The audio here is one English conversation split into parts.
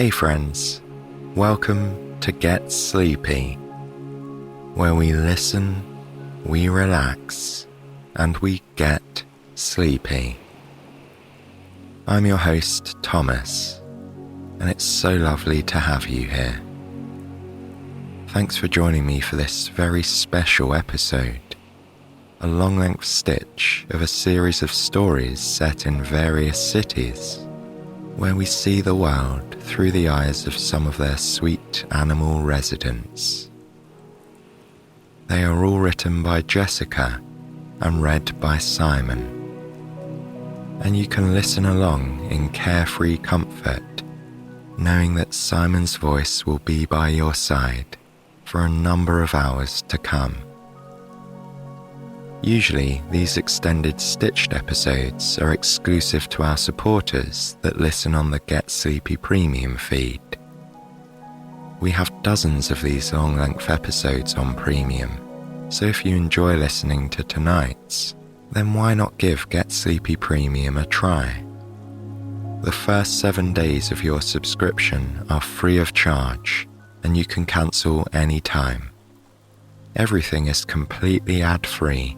Hey friends, welcome to Get Sleepy, where we listen, we relax, and we get sleepy. I'm your host, Thomas, and it's so lovely to have you here. Thanks for joining me for this very special episode, a long-length stitch of a series of stories set in various cities, where we see the world through the eyes of some of their sweet animal residents. They are all written by Jessica and read by Simon, and you can listen along in carefree comfort, knowing that Simon's voice will be by your side for a number of hours to come. Usually, these extended stitched episodes are exclusive to our supporters that listen on the Get Sleepy Premium feed. We have dozens of these long-length episodes on Premium, so if you enjoy listening to tonight's, then why not give Get Sleepy Premium a try? The first 7 days of your subscription are free of charge, and you can cancel any time. Everything is completely ad-free,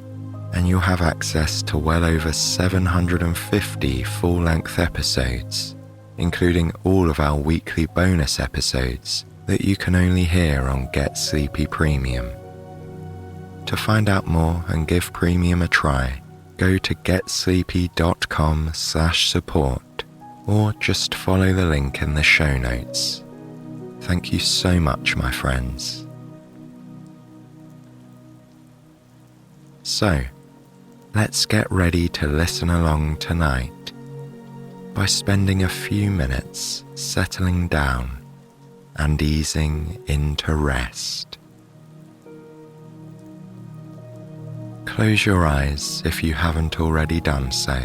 and you'll have access to well over 750 full-length episodes, including all of our weekly bonus episodes that you can only hear on Get Sleepy Premium. To find out more and give Premium a try, go to getsleepy.com/support or just follow the link in the show notes. Thank you so much, my friends. So, let's get ready to listen along tonight by spending a few minutes settling down and easing into rest. Close your eyes if you haven't already done so,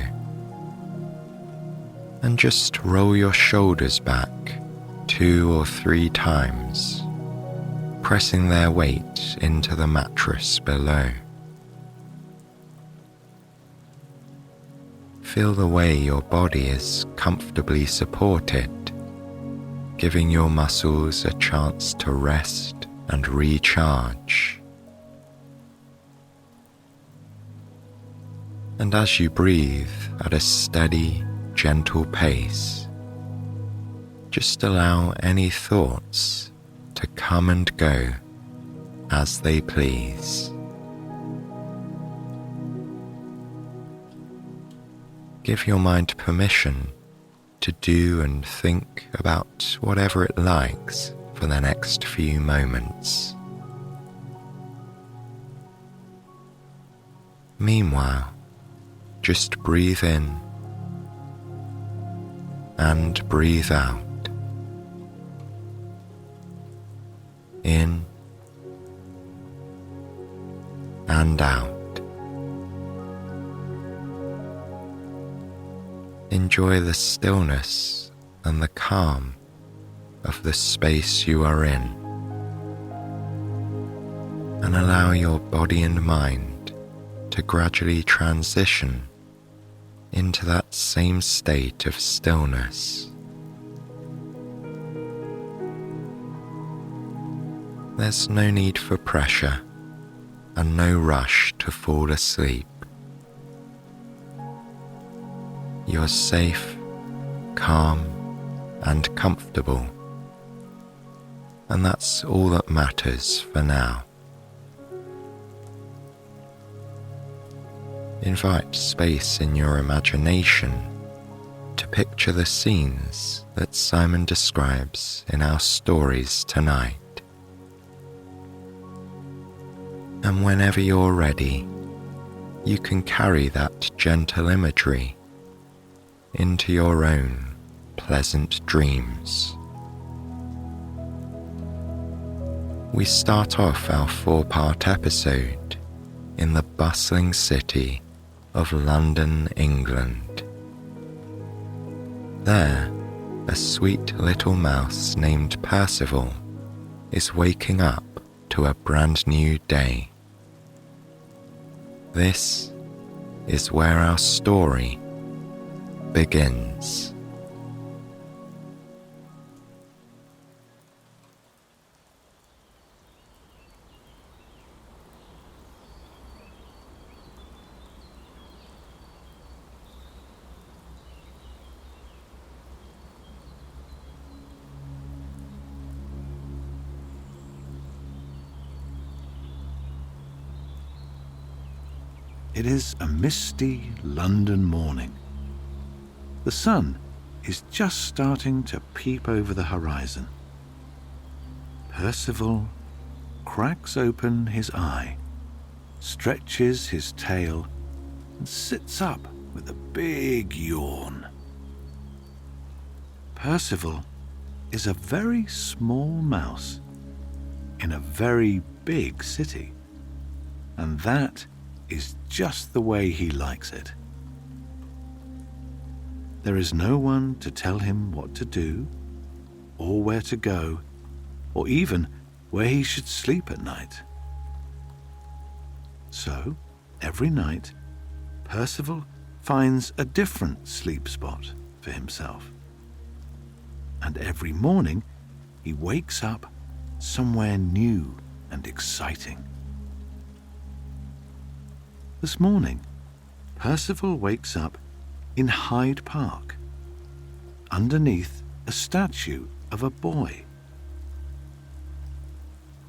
and just roll your shoulders back 2 or 3 times, pressing their weight into the mattress below. Feel the way your body is comfortably supported, giving your muscles a chance to rest and recharge. And as you breathe at a steady, gentle pace, just allow any thoughts to come and go as they please. Give your mind permission to do and think about whatever it likes for the next few moments. Meanwhile, just breathe in and breathe out. In and out. Enjoy the stillness and the calm of the space you are in, and allow your body and mind to gradually transition into that same state of stillness. There's no need for pressure and no rush to fall asleep. You're safe, calm, and comfortable, and that's all that matters for now. Invite space in your imagination to picture the scenes that Simon describes in our stories tonight. And whenever you're ready, you can carry that gentle imagery into your own pleasant dreams. We start off our 4-part episode in the bustling city of London, England. There, a sweet little mouse named Percival is waking up to a brand new day. This is where our story begins. It is a misty London morning. The sun is just starting to peep over the horizon. Percival cracks open his eye, stretches his tail, and sits up with a big yawn. Percival is a very small mouse in a very big city, and that is just the way he likes it. There is no one to tell him what to do, or where to go, or even where he should sleep at night. So, every night, Percival finds a different sleep spot for himself. And every morning, he wakes up somewhere new and exciting. This morning, Percival wakes up in Hyde Park, underneath a statue of a boy.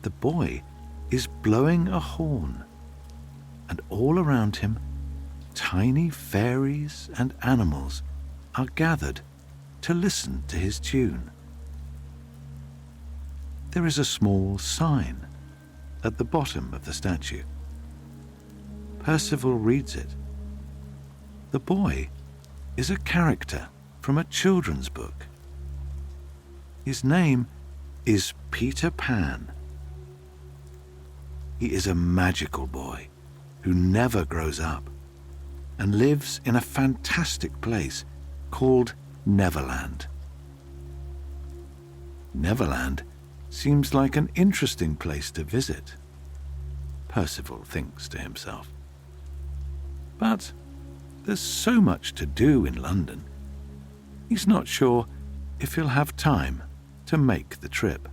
The boy is blowing a horn, and all around him, tiny fairies and animals are gathered to listen to his tune. There is a small sign at the bottom of the statue. Percival reads it. The boy is a character from a children's book. His name is Peter Pan. He is a magical boy who never grows up and lives in a fantastic place called Neverland. Neverland seems like an interesting place to visit, Percival thinks to himself. But there's so much to do in London, he's not sure if he'll have time to make the trip.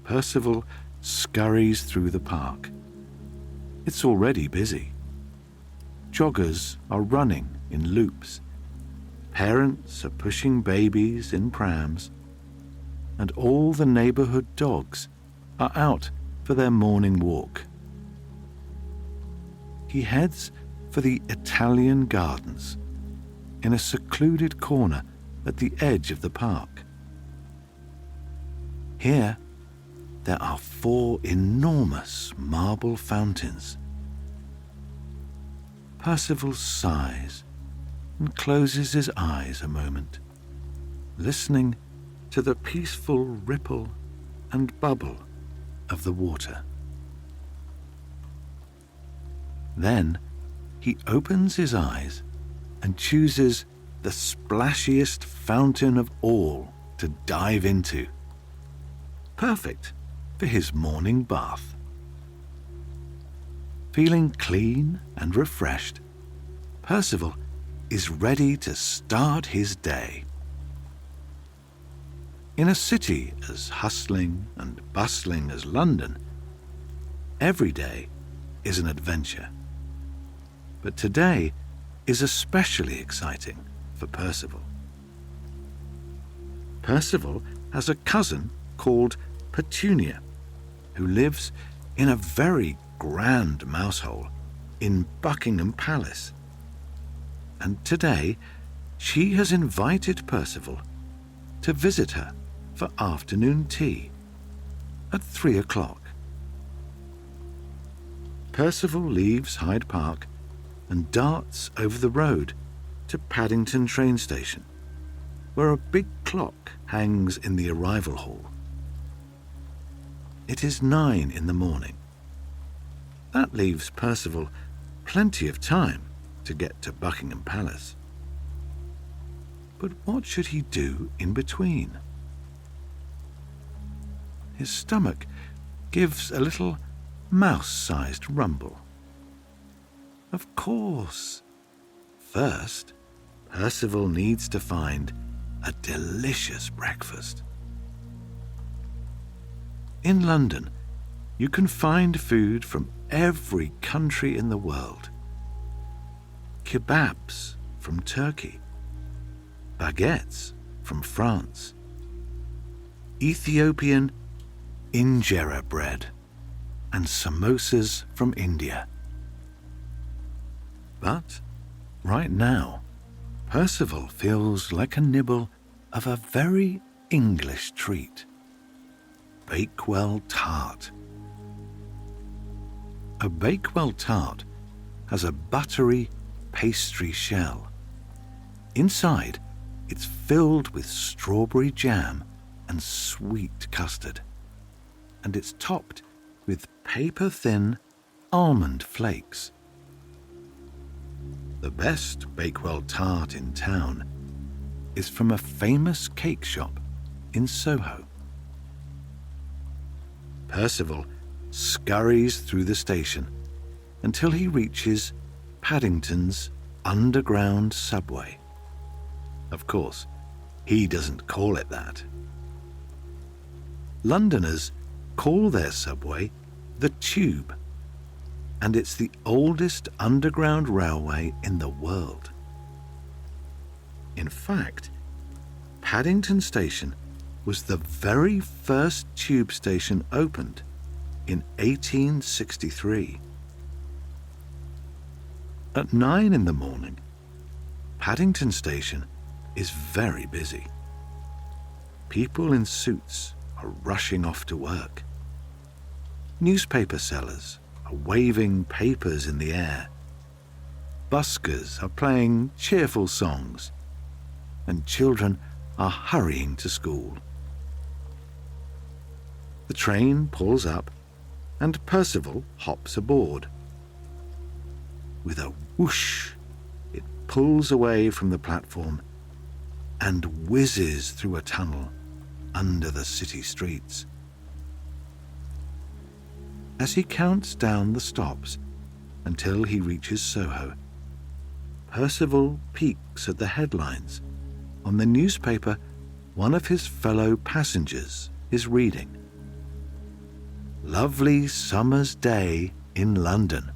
Percival scurries through the park. It's already busy. Joggers are running in loops. Parents are pushing babies in prams. And all the neighborhood dogs are out for their morning walk. He heads for the Italian Gardens in a secluded corner at the edge of the park. Here, there are 4 enormous marble fountains. Percival sighs and closes his eyes a moment, listening to the peaceful ripple and bubble of the water. Then he opens his eyes and chooses the splashiest fountain of all to dive into. Perfect for his morning bath. Feeling clean and refreshed, Percival is ready to start his day. In a city as hustling and bustling as London, every day is an adventure. But today is especially exciting for Percival. Percival has a cousin called Petunia, who lives in a very grand mouse hole in Buckingham Palace. And today she has invited Percival to visit her for afternoon tea at 3 o'clock. Percival leaves Hyde Park and darts over the road to Paddington train station, where a big clock hangs in the arrival hall. It is 9 in the morning. That leaves Percival plenty of time to get to Buckingham Palace. But what should he do in between? His stomach gives a little mouse-sized rumble. Of course. First, Percival needs to find a delicious breakfast. In London, you can find food from every country in the world. Kebabs from Turkey, baguettes from France, Ethiopian injera bread, and samosas from India. But right now, Percival feels like a nibble of a very English treat. Bakewell tart. A Bakewell tart has a buttery pastry shell. Inside, it's filled with strawberry jam and sweet custard, and it's topped with paper-thin almond flakes. The best Bakewell tart in town is from a famous cake shop in Soho. Percival scurries through the station until he reaches Paddington's underground subway. Of course, he doesn't call it that. Londoners call their subway the Tube, and it's the oldest underground railway in the world. In fact, Paddington Station was the very first tube station opened in 1863. At 9 in the morning, Paddington Station is very busy. People in suits are rushing off to work. Newspaper sellers are waving papers in the air. Buskers are playing cheerful songs, and children are hurrying to school. The train pulls up, and Percival hops aboard. With a whoosh, it pulls away from the platform and whizzes through a tunnel under the city streets. As he counts down the stops until he reaches Soho, Percival peeks at the headlines on the newspaper one of his fellow passengers is reading. "Lovely summer's day in London,"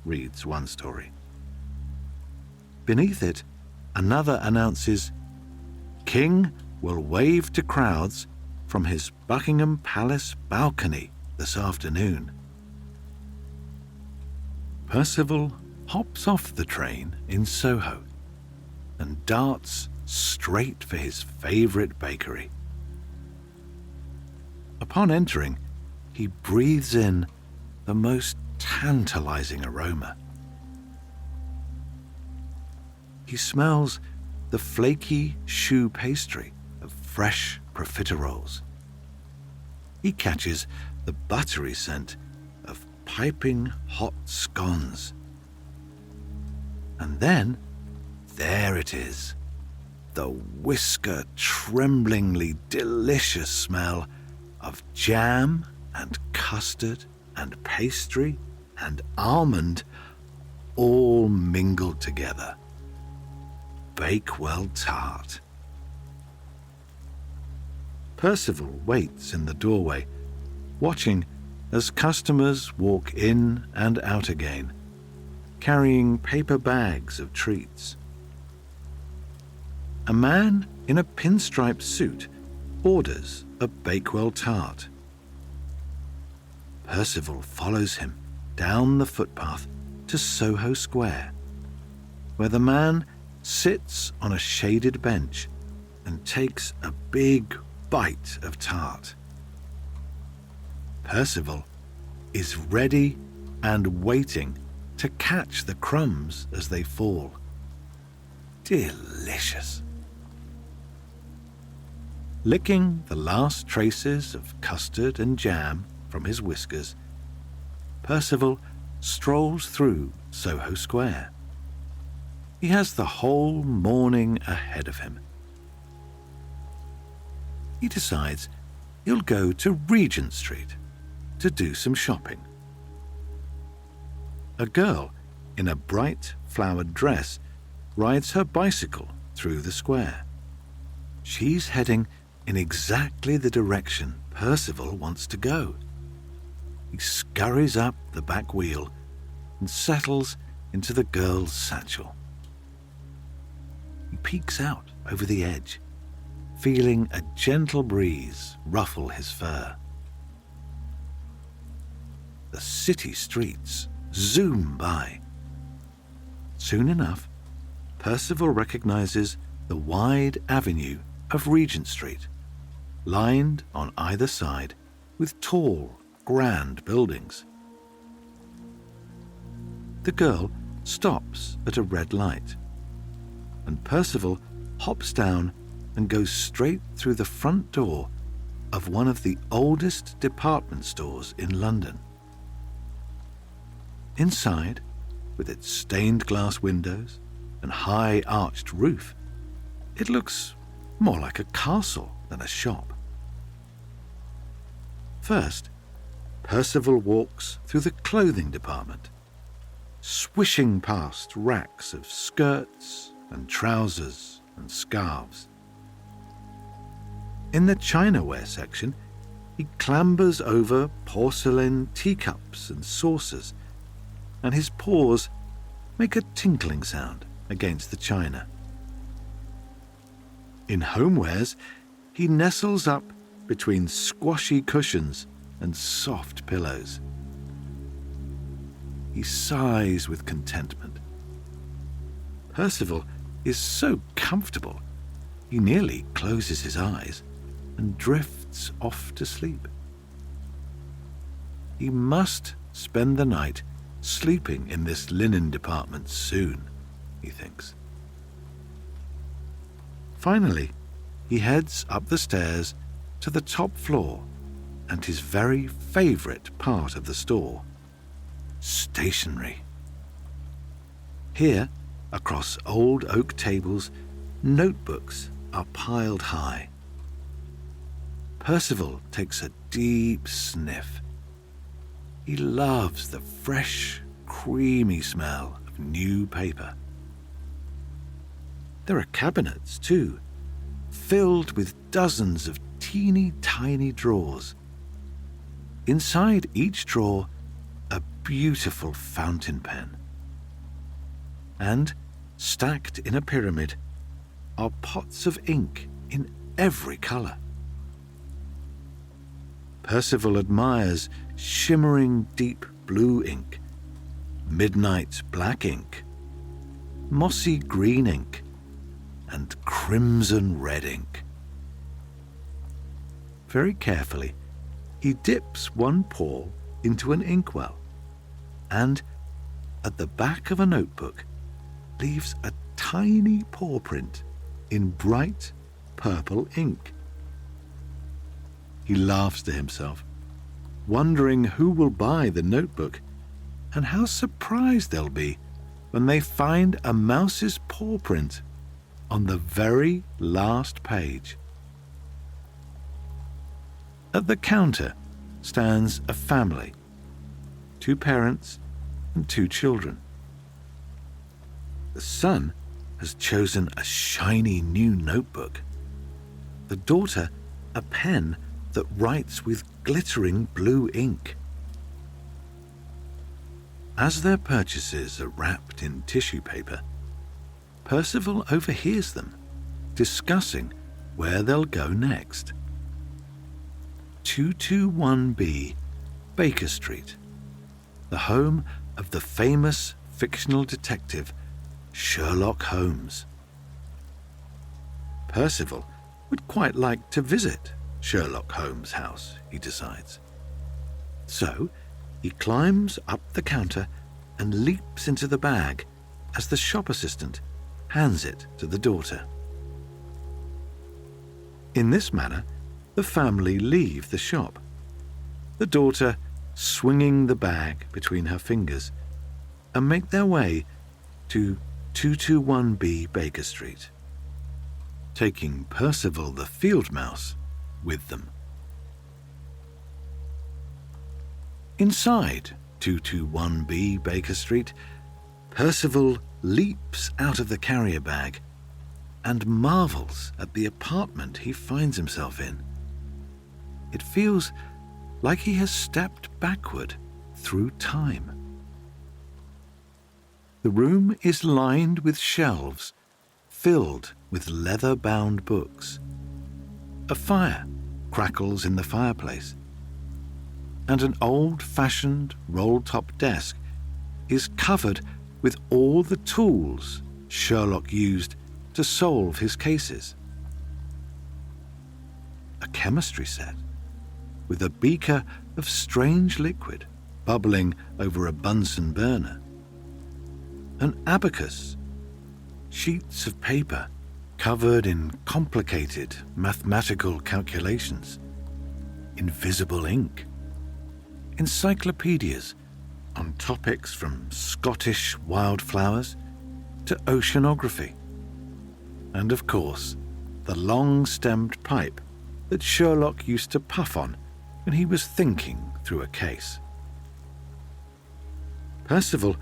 reads one story. Beneath it, another announces, "King will wave to crowds from his Buckingham Palace balcony this afternoon." Percival hops off the train in Soho and darts straight for his favourite bakery. Upon entering, he breathes in the most tantalizing aroma. He smells the flaky choux pastry of fresh profiteroles. He catches the buttery scent of piping hot scones. And then, there it is, the whisker-tremblingly delicious smell of jam and custard and pastry and almond all mingled together. Bakewell tart. Percival waits in the doorway, watching as customers walk in and out again, carrying paper bags of treats. A man in a pinstripe suit orders a Bakewell tart. Percival follows him down the footpath to Soho Square, where the man sits on a shaded bench and takes a big bite of tart. Percival is ready and waiting to catch the crumbs as they fall. Delicious. Licking the last traces of custard and jam from his whiskers, Percival strolls through Soho Square. He has the whole morning ahead of him. He decides he'll go to Regent Street to do some shopping. A girl in a bright flowered dress rides her bicycle through the square. She's heading in exactly the direction Percival wants to go. He scurries up the back wheel and settles into the girl's satchel. He peeks out over the edge, feeling a gentle breeze ruffle his fur. The city streets zoom by. Soon enough, Percival recognizes the wide avenue of Regent Street, lined on either side with tall, grand buildings. The girl stops at a red light, and Percival hops down and goes straight through the front door of one of the oldest department stores in London. Inside, with its stained glass windows and high arched roof, it looks more like a castle than a shop. First, Percival walks through the clothing department, swishing past racks of skirts and trousers and scarves. In the chinaware section, he clambers over porcelain teacups and saucers, and his paws make a tinkling sound against the china. In homewares, he nestles up between squashy cushions and soft pillows. He sighs with contentment. Percival is so comfortable, he nearly closes his eyes and drifts off to sleep. He must spend the night sleeping in this linen department soon, he thinks. Finally, he heads up the stairs to the top floor and his very favorite part of the store, stationery. Here, across old oak tables, notebooks are piled high. Percival takes a deep sniff. He loves the fresh, creamy smell of new paper. There are cabinets, too, filled with dozens of teeny tiny drawers. Inside each drawer, a beautiful fountain pen. And, stacked in a pyramid, are pots of ink in every colour. Percival admires shimmering deep blue ink, midnight black ink, mossy green ink, and crimson red ink. Very carefully, he dips one paw into an inkwell and, at the back of a notebook, leaves a tiny paw print in bright purple ink. He laughs to himself, wondering who will buy the notebook and how surprised they'll be when they find a mouse's paw print on the very last page. At the counter stands a family, 2 parents and 2 children. The son has chosen a shiny new notebook. The daughter, a pen that writes with glittering blue ink. As their purchases are wrapped in tissue paper, Percival overhears them discussing where they'll go next. 221B Baker Street, the home of the famous fictional detective Sherlock Holmes. Percival would quite like to visit Sherlock Holmes' house, he decides. So he climbs up the counter and leaps into the bag as the shop assistant hands it to the daughter. In this manner, the family leave the shop, the daughter swinging the bag between her fingers, and make their way to 221B Baker Street, taking Percival the field mouse with them. Inside 221B Baker Street, Percival leaps out of the carrier bag and marvels at the apartment he finds himself in. It feels like he has stepped backward through time. The room is lined with shelves filled with leather-bound books. A fire crackles in the fireplace, and an old-fashioned roll-top desk is covered with all the tools Sherlock used to solve his cases. A chemistry set with a beaker of strange liquid bubbling over a Bunsen burner. An abacus, sheets of paper covered in complicated mathematical calculations, invisible ink, encyclopedias on topics from Scottish wildflowers to oceanography, and of course, the long-stemmed pipe that Sherlock used to puff on when he was thinking through a case. Percival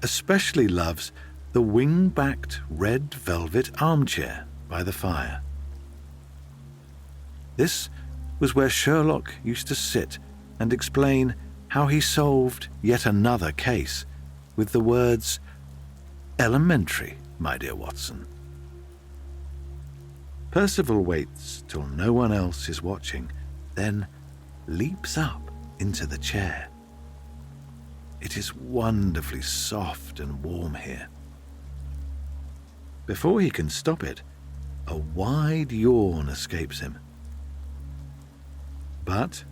especially loves the wing-backed red velvet armchair by the fire. This was where Sherlock used to sit and explain how he solved yet another case with the words, "Elementary, my dear Watson." Percival waits till no one else is watching, then leaps up into the chair. It is wonderfully soft and warm here. Before he can stop it, a wide yawn escapes him. But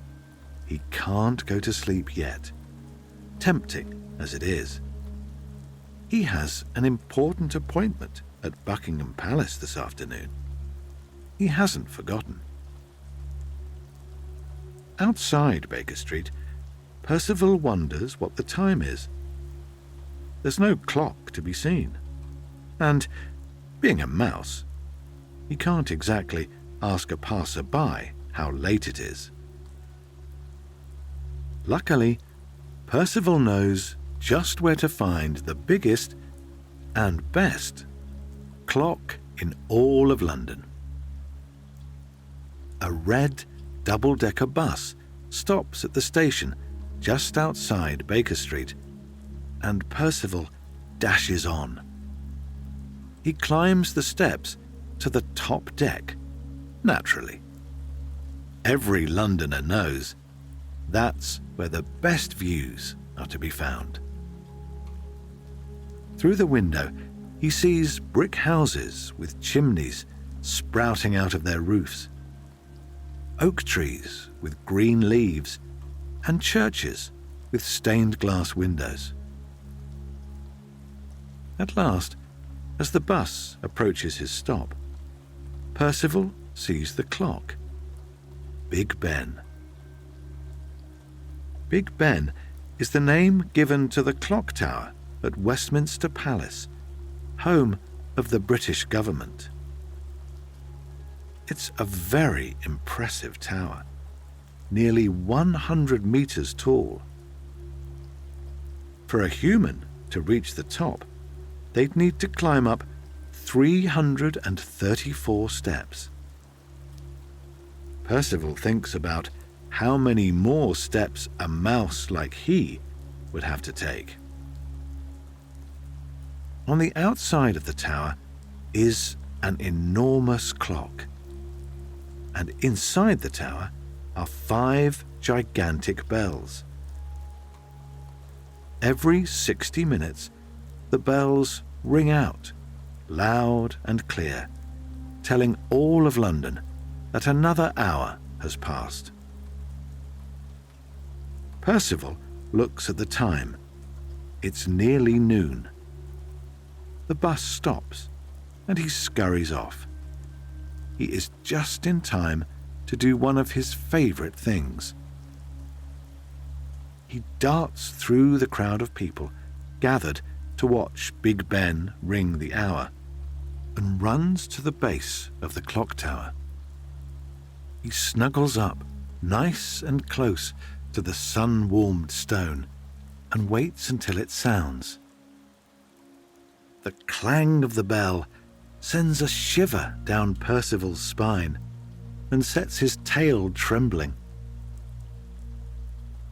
he can't go to sleep yet, tempting as it is. He has an important appointment at Buckingham Palace this afternoon. He hasn't forgotten. Outside Baker Street, Percival wonders what the time is. There's no clock to be seen, and, being a mouse, he can't exactly ask a passer-by how late it is. Luckily, Percival knows just where to find the biggest and best clock in all of London. A red double-decker bus stops at the station just outside Baker Street, and Percival dashes on. He climbs the steps to the top deck, naturally. Every Londoner knows that's where the best views are to be found. Through the window, he sees brick houses with chimneys sprouting out of their roofs, oak trees with green leaves, and churches with stained glass windows. At last, as the bus approaches his stop, Percival sees the clock. Big Ben. Big Ben is the name given to the clock tower at Westminster Palace, home of the British government. It's a very impressive tower, nearly 100 meters tall. For a human to reach the top, they'd need to climb up 334 steps. Percival thinks about how many more steps a mouse like he would have to take. On the outside of the tower is an enormous clock, and inside the tower are 5 gigantic bells. Every 60 minutes, the bells ring out, loud and clear, telling all of London that another hour has passed. Percival looks at the time. It's nearly noon. The bus stops, and he scurries off. He is just in time to do one of his favorite things. He darts through the crowd of people gathered to watch Big Ben ring the hour, and runs to the base of the clock tower. He snuggles up, nice and close to the sun-warmed stone, and waits until it sounds. The clang of the bell sends a shiver down Percival's spine and sets his tail trembling.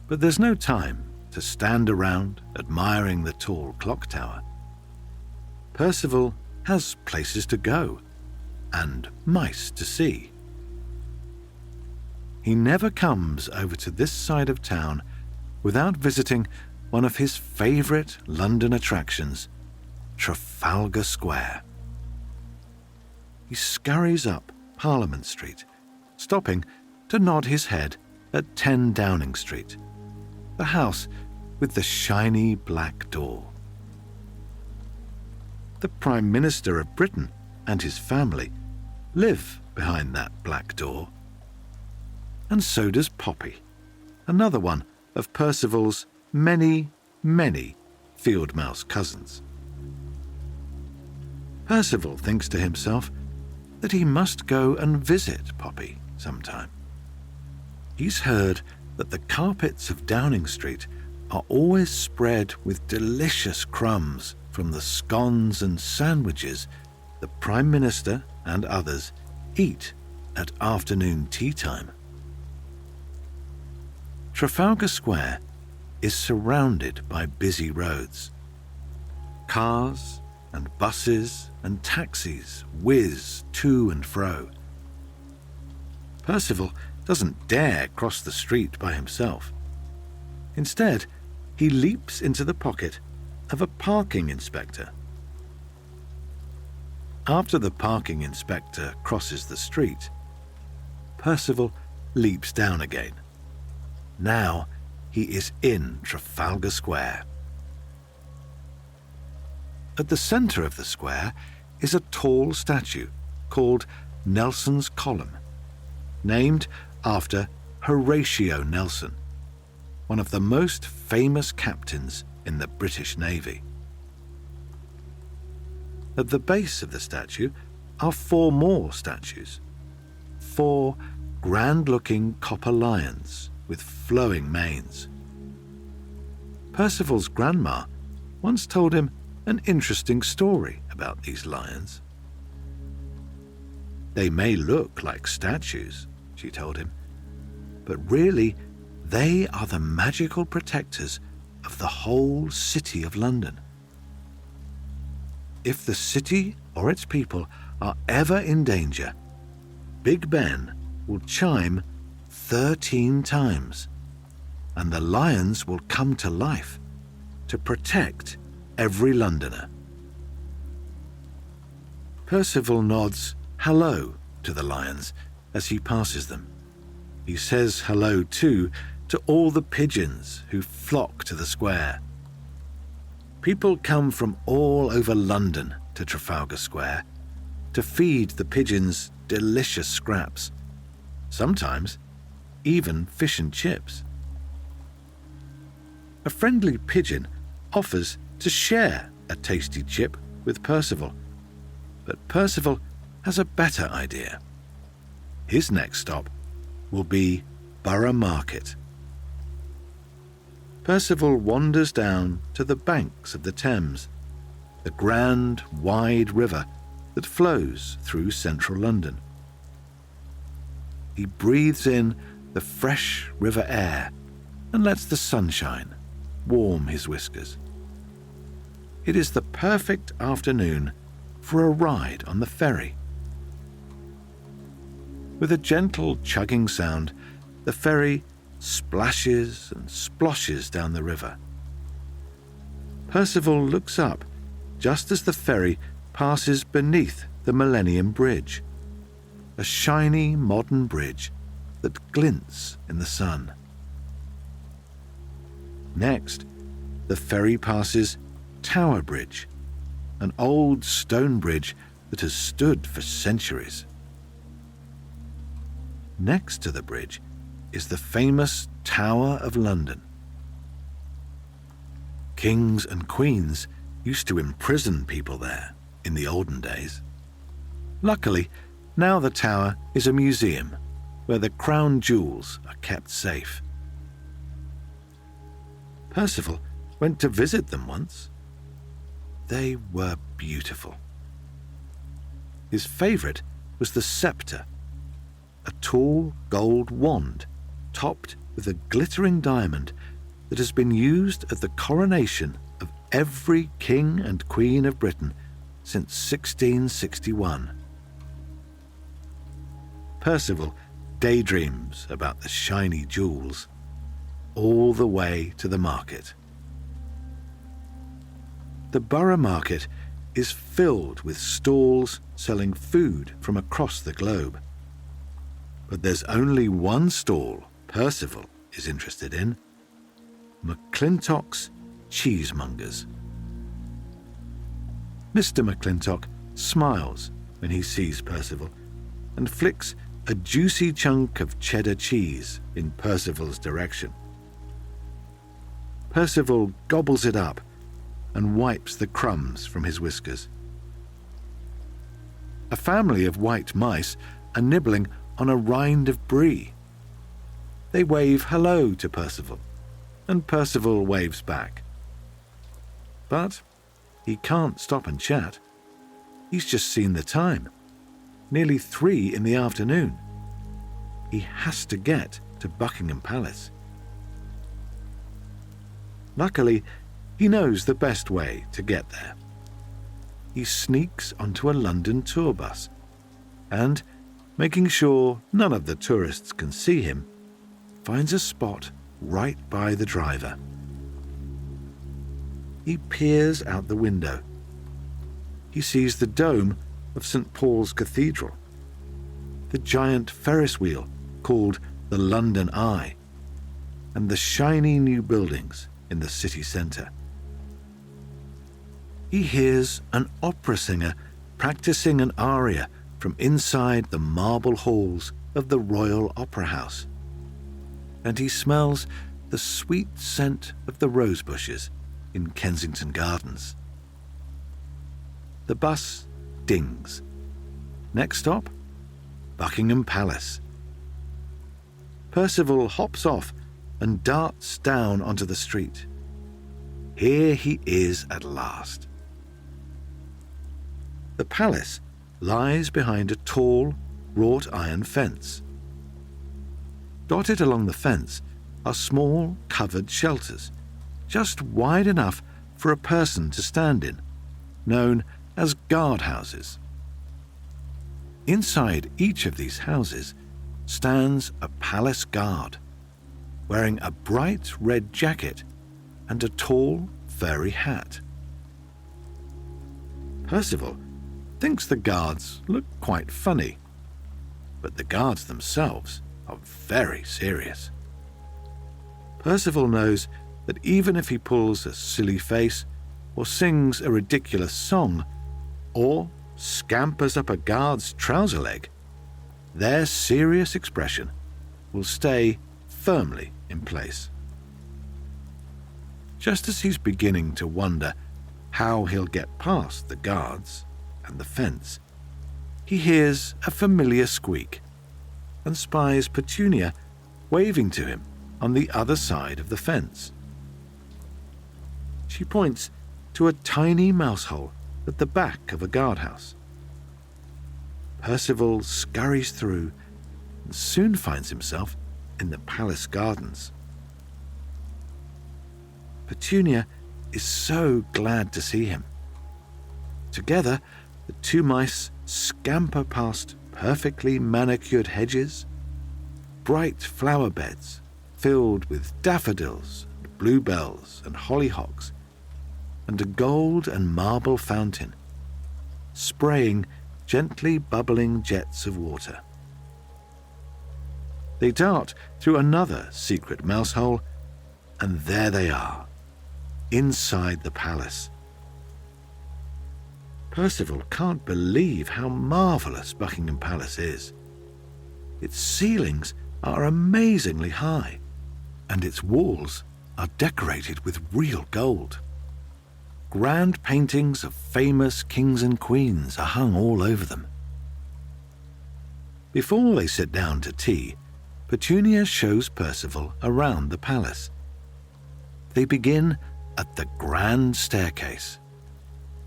But there's no time to stand around admiring the tall clock tower. Percival has places to go and mice to see. He never comes over to this side of town without visiting one of his favorite London attractions, Trafalgar Square. He scurries up Parliament Street, stopping to nod his head at 10 Downing Street, the house with the shiny black door. The Prime Minister of Britain and his family live behind that black door. And so does Poppy, another one of Percival's many, many field mouse cousins. Percival thinks to himself that he must go and visit Poppy sometime. He's heard that the carpets of Downing Street are always spread with delicious crumbs from the scones and sandwiches the Prime Minister and others eat at afternoon tea time. Trafalgar Square is surrounded by busy roads. Cars and buses and taxis whiz to and fro. Percival doesn't dare cross the street by himself. Instead, he leaps into the pocket of a parking inspector. After the parking inspector crosses the street, Percival leaps down again. Now he is in Trafalgar Square. At the centre of the square is a tall statue called Nelson's Column, named after Horatio Nelson, one of the most famous captains in the British Navy. At the base of the statue are 4 more statues, 4 grand-looking copper lions with flowing manes. Percival's grandma once told him an interesting story about these lions. They may look like statues, she told him, but really they are the magical protectors of the whole city of London. If the city or its people are ever in danger, Big Ben will chime 13 times, and the lions will come to life to protect every Londoner. Percival nods hello to the lions as he passes them. He says hello too to all the pigeons who flock to the square. People come from all over London to Trafalgar Square to feed the pigeons delicious scraps, sometimes even fish and chips. A friendly pigeon offers to share a tasty chip with Percival, but Percival has a better idea. His next stop will be Borough Market. Percival wanders down to the banks of the Thames, the grand, wide river that flows through central London. He breathes in the fresh river air and lets the sunshine warm his whiskers. It is the perfect afternoon for a ride on the ferry. With a gentle chugging sound, the ferry splashes and sploshes down the river. Percival looks up just as the ferry passes beneath the Millennium Bridge, a shiny modern bridge that glints in the sun. Next, the ferry passes Tower Bridge, an old stone bridge that has stood for centuries. Next to the bridge is the famous Tower of London. Kings and queens used to imprison people there in the olden days. Luckily, now the tower is a museum where the crown jewels are kept safe. Percival went to visit them once. They were beautiful. His favourite was the sceptre, a tall gold wand topped with a glittering diamond that has been used at the coronation of every king and queen of Britain since 1661. Percival daydreams about the shiny jewels all the way to the market. The Borough Market is filled with stalls selling food from across the globe. But there's only one stall Percival is interested in: McClintock's Cheesemongers. Mr. McClintock smiles when he sees Percival and flicks a juicy chunk of cheddar cheese in Percival's direction. Percival gobbles it up and wipes the crumbs from his whiskers. A family of white mice are nibbling on a rind of brie. They wave hello to Percival, and Percival waves back. But he can't stop and chat. He's just seen the time. Nearly 3 in the afternoon. He has to get to Buckingham Palace. Luckily, he knows the best way to get there. He sneaks onto a London tour bus and, making sure none of the tourists can see him, finds a spot right by the driver. He peers out the window. He sees the dome of St. Paul's Cathedral, the giant Ferris wheel called the London Eye, and the shiny new buildings in the city centre. He hears an opera singer practicing an aria from inside the marble halls of the Royal Opera House, and he smells the sweet scent of the rose bushes in Kensington Gardens. The bus dings. Next stop, Buckingham Palace. Percival hops off and darts down onto the street. Here he is at last. The palace lies behind a tall, wrought iron fence. Dotted along the fence are small, covered shelters, just wide enough for a person to stand in, known as guardhouses. Inside each of these houses stands a palace guard, wearing a bright red jacket and a tall, furry hat. Percival thinks the guards look quite funny, but the guards themselves are very serious. Percival knows that even if he pulls a silly face or sings a ridiculous song or scampers up a guard's trouser leg, their serious expression will stay firmly in place. Just as he's beginning to wonder how he'll get past the guards and the fence, he hears a familiar squeak and spies Petunia waving to him on the other side of the fence. She points to a tiny mouse hole at the back of a guardhouse. Percival scurries through and soon finds himself in the palace gardens. Petunia is so glad to see him. Together, the two mice scamper past perfectly manicured hedges, bright flower beds filled with daffodils and bluebells and hollyhocks, and a gold and marble fountain, spraying gently bubbling jets of water. They dart through another secret mouse hole, and there they are, inside the palace. Percival can't believe how marvellous Buckingham Palace is. Its ceilings are amazingly high, and its walls are decorated with real gold. Grand paintings of famous kings and queens are hung all over them. Before they sit down to tea, Petunia shows Percival around the palace. They begin at the grand staircase,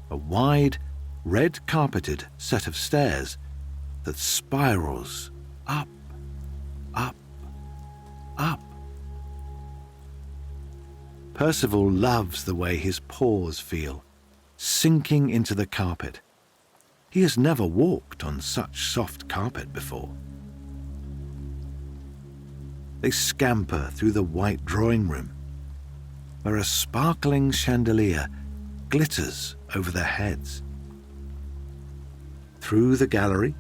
a wide, red-carpeted set of stairs that spirals up, up, up. Percival loves the way his paws feel, sinking into the carpet. He has never walked on such soft carpet before. They scamper through the white drawing room, where a sparkling chandelier glitters over their heads. through the gallery,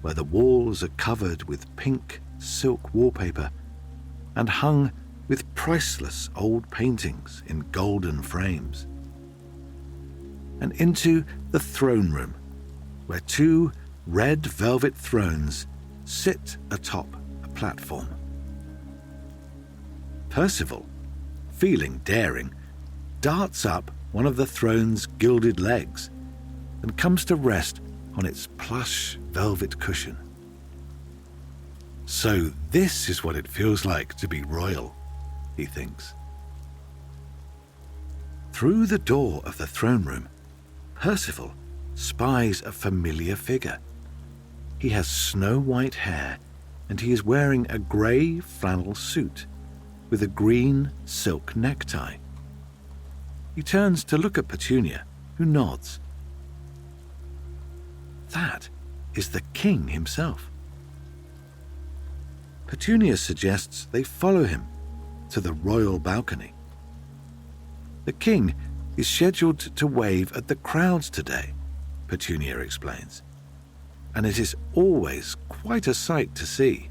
where the walls are covered with pink silk wallpaper and hung with priceless old paintings in golden frames, and into the throne room, where two red velvet thrones sit atop a platform. Percival, feeling daring, darts up one of the throne's gilded legs and comes to rest on its plush velvet cushion. So this is what it feels like to be royal, he thinks. Through the door of the throne room, Percival spies a familiar figure. He has snow-white hair, and he is wearing a grey flannel suit with a green silk necktie. He turns to look at Petunia, who nods. That is the king himself. Petunia suggests they follow him to the royal balcony. The king is scheduled to wave at the crowds today, Petunia explains, and it is always quite a sight to see.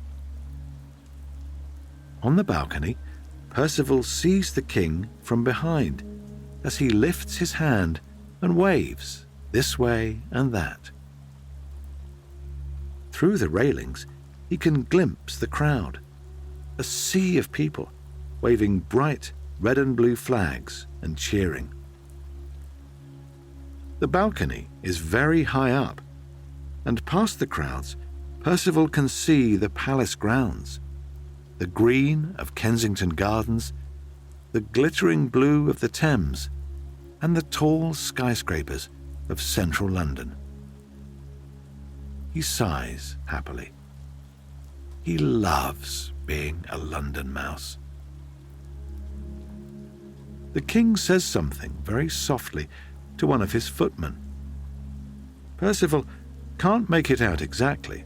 On the balcony, Percival sees the king from behind as he lifts his hand and waves this way and that. Through the railings, he can glimpse the crowd, a sea of people waving bright red and blue flags and cheering. The balcony is very high up, and past the crowds, Percival can see the palace grounds, the green of Kensington Gardens, the glittering blue of the Thames, and the tall skyscrapers of central London. He sighs happily. He loves being a London mouse. The king says something very softly to one of his footmen. Percival can't make it out exactly,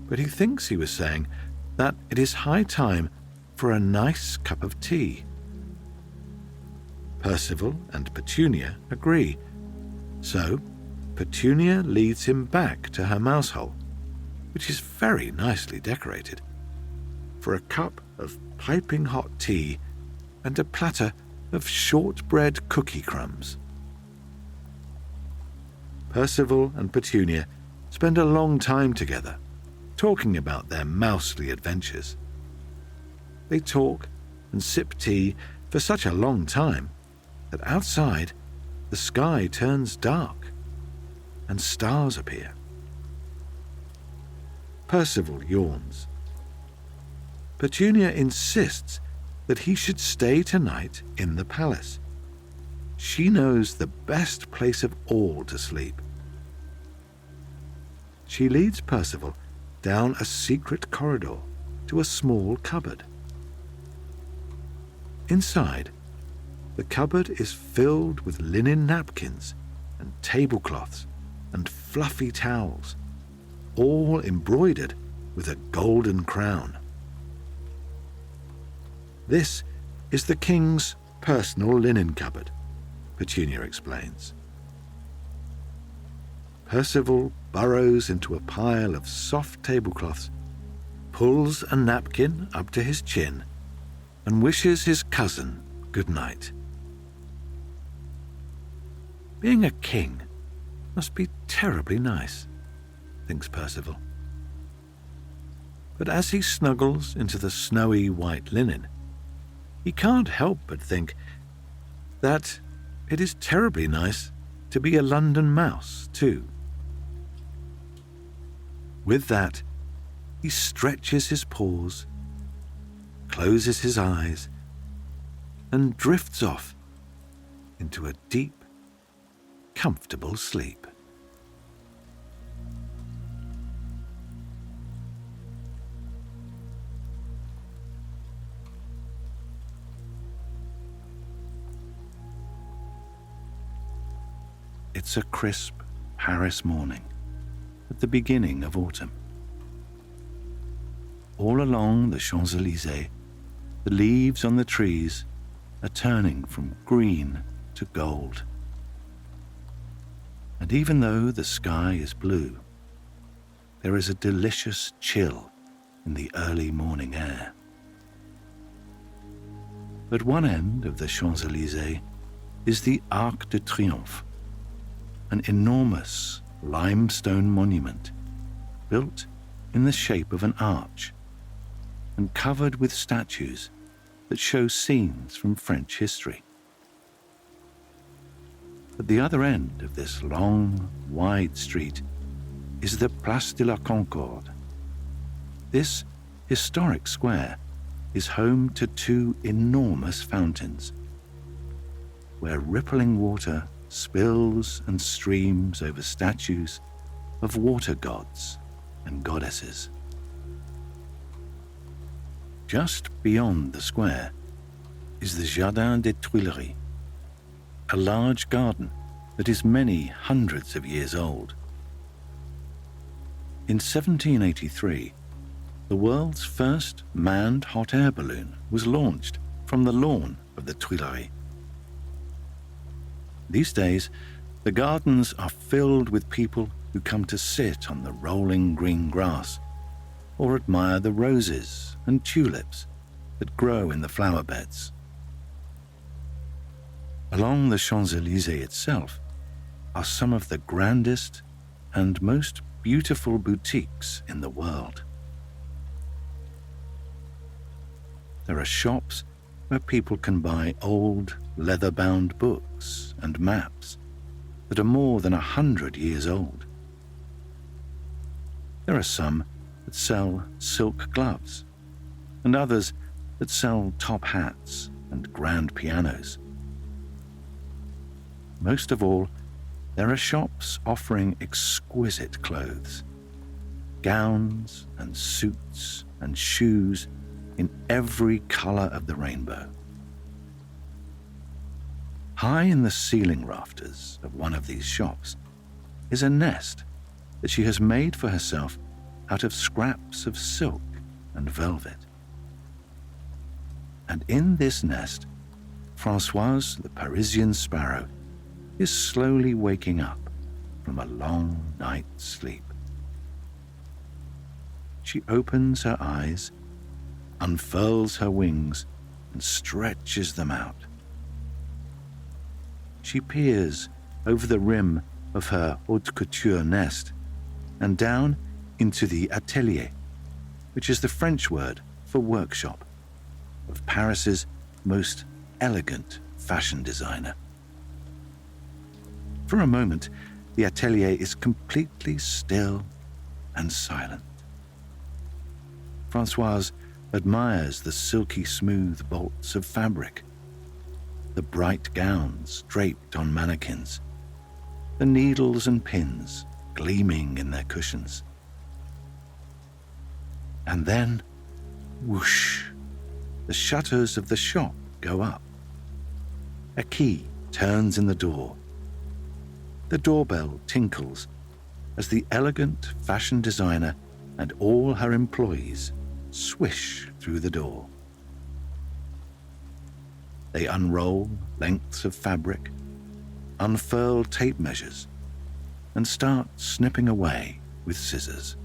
but he thinks he was saying that it is high time for a nice cup of tea. Percival and Petunia agree, so Petunia leads him back to her mouse hole, which is very nicely decorated, for a cup of piping hot tea and a platter of shortbread cookie crumbs. Percival and Petunia spend a long time together, talking about their mousely adventures. They talk and sip tea for such a long time that outside the sky turns dark and stars appear. Percival yawns. Petunia insists that he should stay tonight in the palace. She knows the best place of all to sleep. She leads Percival down a secret corridor to a small cupboard. Inside, the cupboard is filled with linen napkins and tablecloths and fluffy towels, all embroidered with a golden crown. This is the king's personal linen cupboard, Petunia explains. Percival burrows into a pile of soft tablecloths, pulls a napkin up to his chin, and wishes his cousin good night. Being a king must be terribly nice, thinks Percival. But as he snuggles into the snowy white linen, he can't help but think that it is terribly nice to be a London mouse, too. With that, he stretches his paws, closes his eyes, and drifts off into a deep, comfortable sleep. It's a crisp Paris morning at the beginning of autumn. All along the Champs-Élysées, the leaves on the trees are turning from green to gold. And even though the sky is blue, there is a delicious chill in the early morning air. At one end of the Champs-Élysées is the Arc de Triomphe, an enormous limestone monument built in the shape of an arch and covered with statues that show scenes from French history. At the other end of this long, wide street is the Place de la Concorde. This historic square is home to two enormous fountains, where rippling water spills and streams over statues of water gods and goddesses. Just beyond the square is the Jardin des Tuileries, a large garden that is many hundreds of years old. In 1783, the world's first manned hot air balloon was launched from the lawn of the Tuileries. These days, the gardens are filled with people who come to sit on the rolling green grass or admire the roses and tulips that grow in the flower beds. Along the Champs-Élysées itself are some of the grandest and most beautiful boutiques in the world. There are shops where people can buy old, leather-bound books and maps that are more than 100 years old. There are some that sell silk gloves, and others that sell top hats and grand pianos. Most of all, there are shops offering exquisite clothes, gowns and suits and shoes in every color of the rainbow. High in the ceiling rafters of one of these shops is a nest that she has made for herself out of scraps of silk and velvet. And in this nest, Françoise, the Parisian sparrow, is slowly waking up from a long night's sleep. She opens her eyes, unfurls her wings, and stretches them out. She peers over the rim of her haute couture nest and down into the atelier, which is the French word for workshop, of Paris's most elegant fashion designer. For a moment, the atelier is completely still and silent. Françoise admires the silky smooth bolts of fabric, the bright gowns draped on mannequins, the needles and pins gleaming in their cushions. And then, whoosh, the shutters of the shop go up. A key turns in the door. The doorbell tinkles as the elegant fashion designer and all her employees swish through the door. They unroll lengths of fabric, unfurl tape measures, and start snipping away with scissors.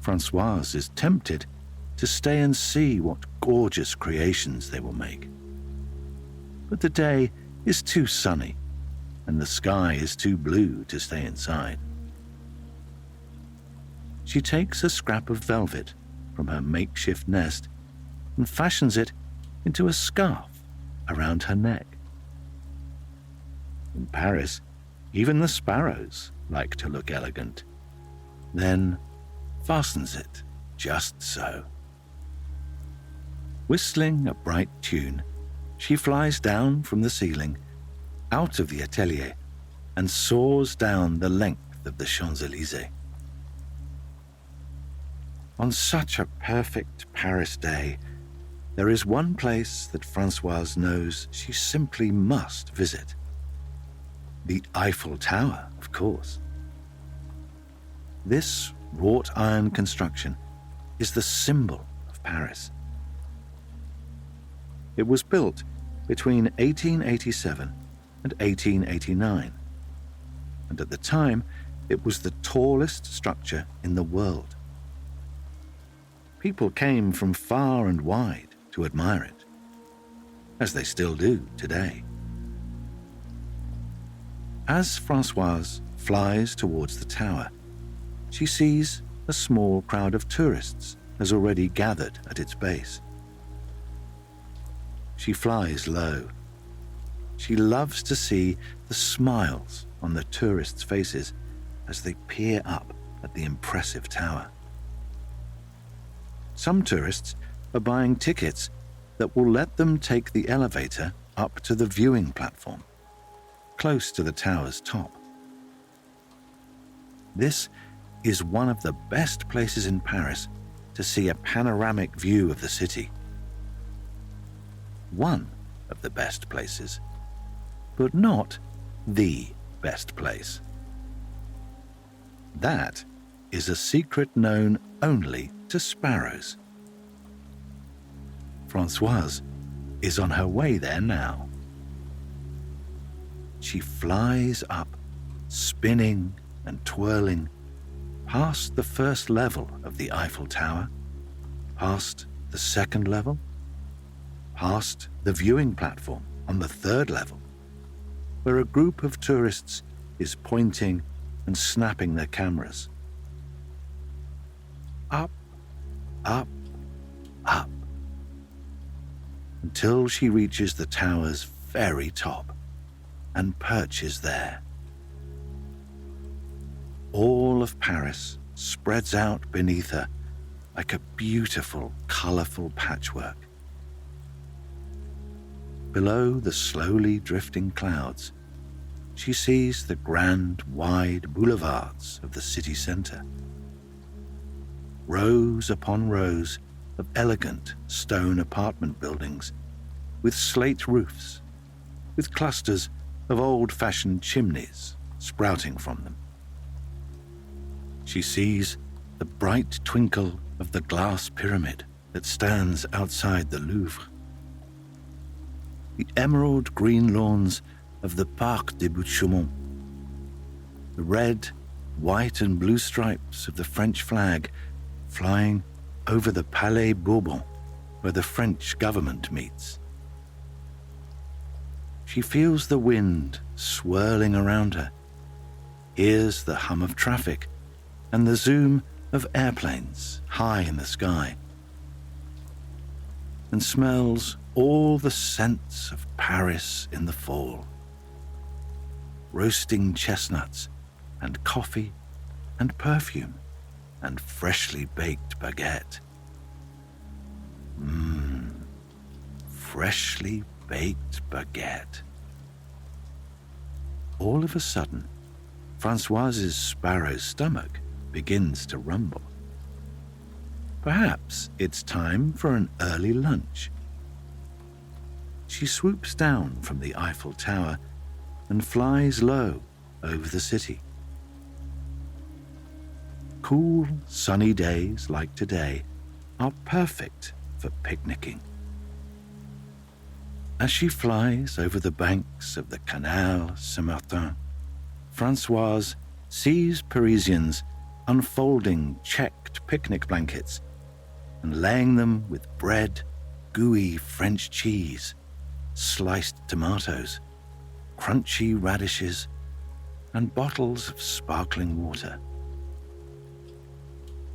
Françoise is tempted to stay and see what gorgeous creations they will make. But the day is too sunny, and the sky is too blue to stay inside. She takes a scrap of velvet from her makeshift nest and fashions it into a scarf around her neck. In Paris, even the sparrows like to look elegant, then fastens it just so. Whistling a bright tune, she flies down from the ceiling, out of the atelier, and soars down the length of the Champs-Élysées. On such a perfect Paris day, there is one place that Françoise knows she simply must visit. The Eiffel Tower, of course. This wrought iron construction is the symbol of Paris. It was built between 1887 and 1889, and at the time It was the tallest structure in the world. People came from far and wide to admire it, as they still do today. As Françoise flies towards the tower, she sees a small crowd of tourists has already gathered at its base. She flies low. She loves to see the smiles on the tourists' faces as they peer up at the impressive tower. Some tourists are buying tickets that will let them take the elevator up to the viewing platform, close to the tower's top. This is one of the best places in Paris to see a panoramic view of the city. One of the best places, but not the best place. That is a secret known only to sparrows. Françoise is on her way there now. She flies up, spinning and twirling, past the first level of the Eiffel Tower, past the second level, past the viewing platform on the third level, where a group of tourists is pointing and snapping their cameras. Up, up, up, until she reaches the tower's very top and perches there. All of Paris spreads out beneath her like a beautiful, colourful patchwork. Below the slowly drifting clouds, she sees the grand, wide boulevards of the city centre. Rows upon rows of elegant stone apartment buildings with slate roofs, with clusters of old-fashioned chimneys sprouting from them. She sees the bright twinkle of the glass pyramid that stands outside the Louvre, the emerald green lawns of the Parc des Buttes-Chaumont, the red, white and blue stripes of the French flag flying over the Palais Bourbon, where the French government meets. She feels the wind swirling around her, hears the hum of traffic and the zoom of airplanes high in the sky, and smells all the scents of Paris in the fall. Roasting chestnuts and coffee and perfume and freshly baked baguette. Freshly baked baguette. All of a sudden, Françoise's sparrow's stomach begins to rumble. Perhaps it's time for an early lunch. She swoops down from the Eiffel Tower and flies low over the city. Cool, sunny days like today are perfect for picnicking. As she flies over the banks of the Canal Saint-Martin, Françoise sees Parisians unfolding checked picnic blankets and laying them with bread, gooey French cheese, sliced tomatoes, crunchy radishes, and bottles of sparkling water.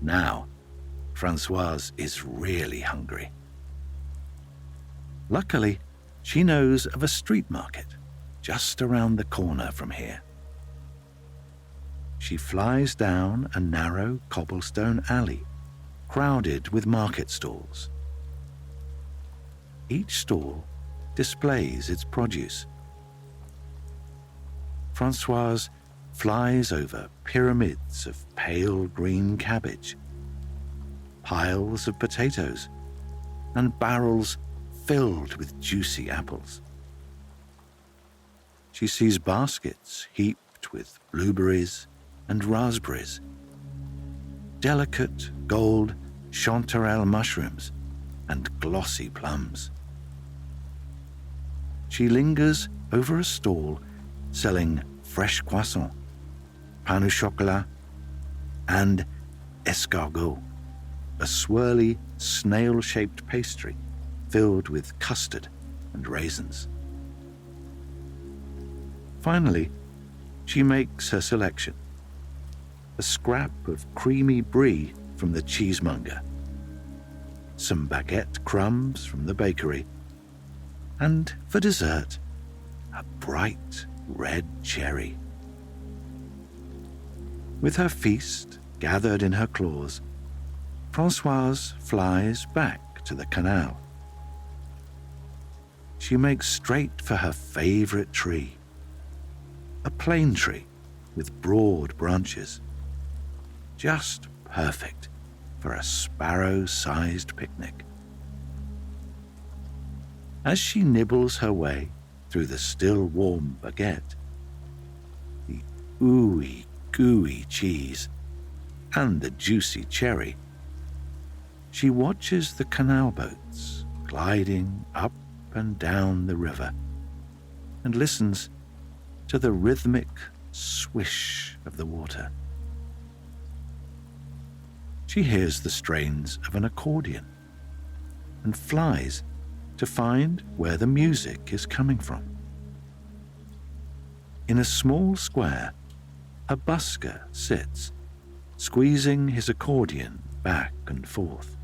Now, Françoise is really hungry. Luckily, she knows of a street market just around the corner from here. She flies down a narrow cobblestone alley, crowded with market stalls. Each stall displays its produce. Françoise flies over pyramids of pale green cabbage, piles of potatoes, and barrels filled with juicy apples. She sees baskets heaped with blueberries and raspberries, delicate gold chanterelle mushrooms, and glossy plums. She lingers over a stall selling fresh croissants, pain au chocolat, and escargot, a swirly, snail-shaped pastry filled with custard and raisins. Finally, she makes her selection: a scrap of creamy brie from the cheesemonger, some baguette crumbs from the bakery, and for dessert, a bright red cherry. With her feast gathered in her claws, Françoise flies back to the canal. She makes straight for her favorite tree, a plane tree with broad branches, just perfect for a sparrow-sized picnic. As she nibbles her way through the still warm baguette, the ooey gooey cheese, and the juicy cherry, she watches the canal boats gliding up and down the river and listens to the rhythmic swish of the water. She hears the strains of an accordion and flies to find where the music is coming from. In a small square, a busker sits, squeezing his accordion back and forth.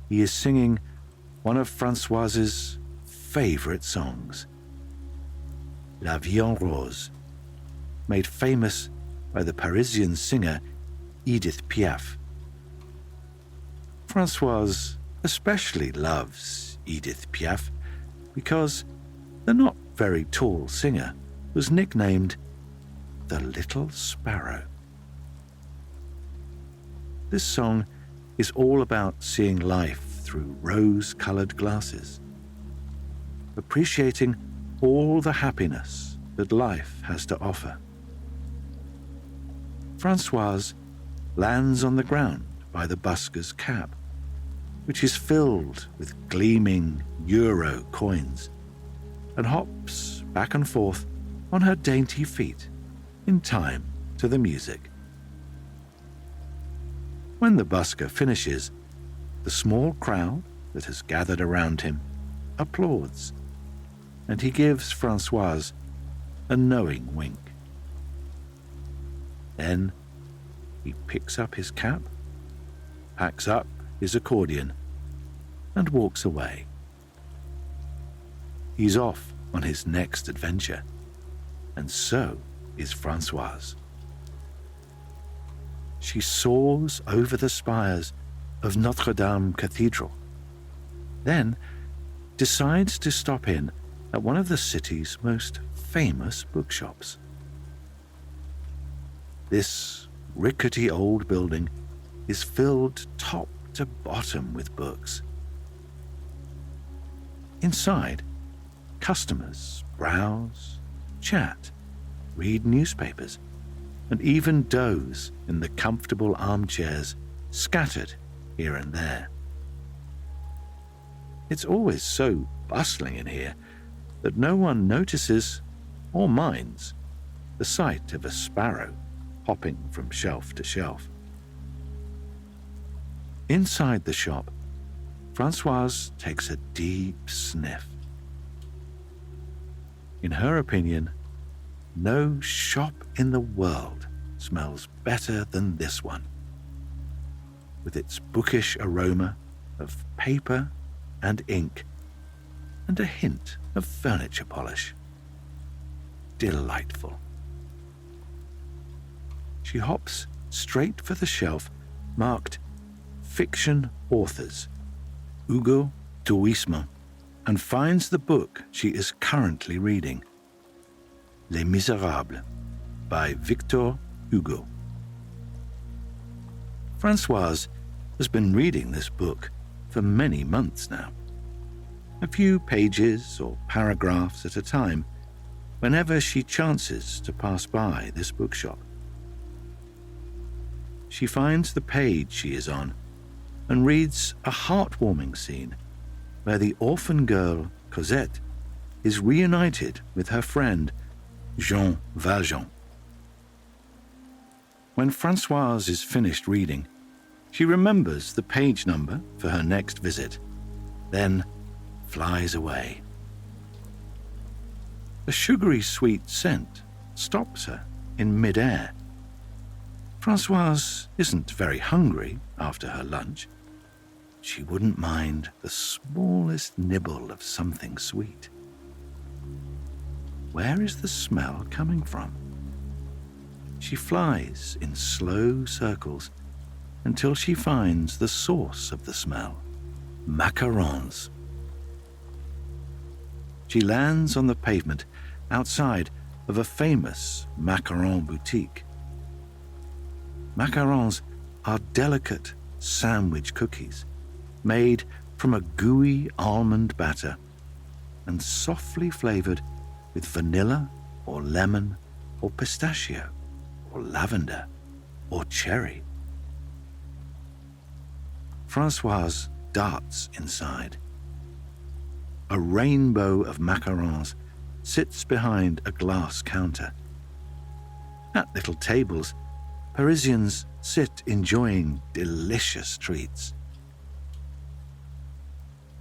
He is singing one of Françoise's favorite songs, La Vie en Rose, made famous by the Parisian singer Edith Piaf. Françoise especially loves Edith Piaf because the not very tall singer was nicknamed the Little Sparrow. This song is all about seeing life through rose-colored glasses, appreciating all the happiness that life has to offer. Françoise lands on the ground by the busker's cab, which is filled with gleaming euro coins, and hops back and forth on her dainty feet in time to the music. When the busker finishes, the small crowd that has gathered around him applauds, and he gives Françoise a knowing wink. Then he picks up his cap, packs up his accordion, and walks away. He's off on his next adventure, and so is Françoise. She soars over the spires of Notre Dame Cathedral, then decides to stop in at one of the city's most famous bookshops. This rickety old building is filled top to bottom with books. Inside, customers browse, chat, read newspapers, and even doze in the comfortable armchairs scattered here and there. It's always so bustling in here that no one notices or minds the sight of a sparrow hopping from shelf to shelf. Inside the shop, Françoise takes a deep sniff. In her opinion, no shop in the world smells better than this one, with its bookish aroma of paper and ink and a hint of furniture polish. Delightful. She hops straight for the shelf marked Fiction Authors, Hugo Duisman, and finds the book she is currently reading, Les Misérables by Victor Hugo. Françoise has been reading this book for many months now, a few pages or paragraphs at a time, whenever she chances to pass by this bookshop. She finds the page she is on and reads a heartwarming scene where the orphan girl, Cosette, is reunited with her friend, Jean Valjean, When Françoise is finished reading, she remembers the page number for her next visit, then flies away. A sugary sweet scent stops her in mid-air. Françoise isn't very hungry after her lunch. She wouldn't mind the smallest nibble of something sweet. Where is the smell coming from? She flies in slow circles until she finds the source of the smell, macarons. She lands on the pavement outside of a famous macaron boutique. Macarons are delicate sandwich cookies made from a gooey almond batter and softly flavored with vanilla or lemon or pistachio or lavender or cherry. Françoise darts inside. A rainbow of macarons sits behind a glass counter. At little tables, Parisians sit enjoying delicious treats.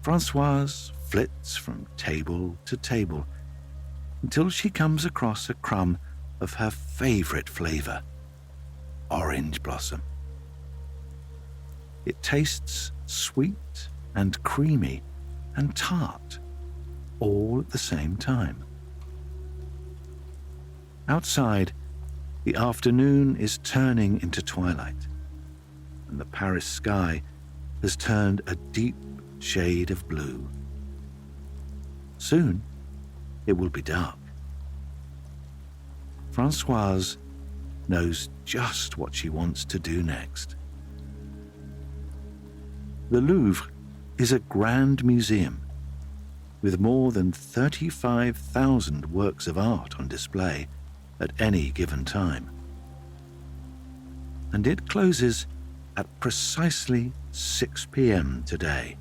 Françoise flits from table to table until she comes across a crumb of her favorite flavor, orange blossom. It tastes sweet and creamy and tart, all at the same time. Outside, the afternoon is turning into twilight, and the Paris sky has turned a deep shade of blue. Soon, it will be dark. Françoise knows just what she wants to do next. The Louvre is a grand museum with more than 35,000 works of art on display at any given time. And it closes at precisely 6 p.m. today.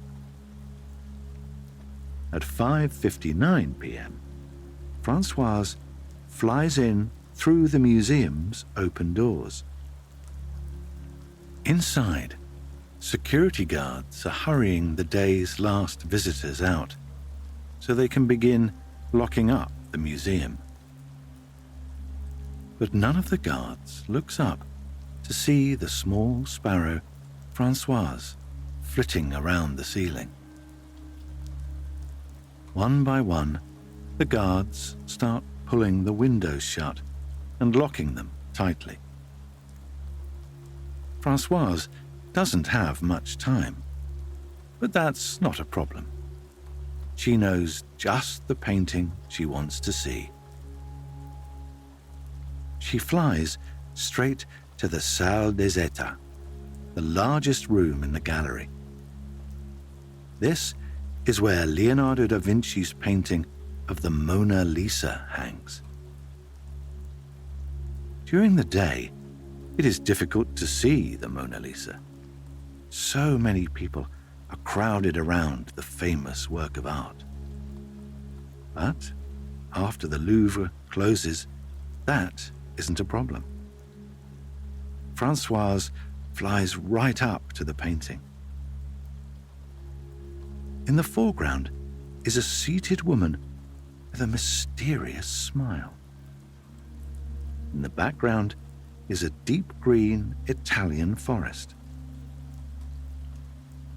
At 5:59 p.m., Françoise flies in through the museum's open doors. Inside, security guards are hurrying the day's last visitors out so they can begin locking up the museum. But none of the guards looks up to see the small sparrow, Françoise, flitting around the ceiling. One by one, the guards start pulling the windows shut and locking them tightly. Françoise doesn't have much time, but that's not a problem. She knows just the painting she wants to see. She flies straight to the Salle des États, the largest room in the gallery. This is where Leonardo da Vinci's painting of the Mona Lisa hangs. During the day, it is difficult to see the Mona Lisa. So many people are crowded around the famous work of art. But after the Louvre closes, that isn't a problem. Françoise flies right up to the painting. In the foreground is a seated woman with a mysterious smile. In the background is a deep green Italian forest.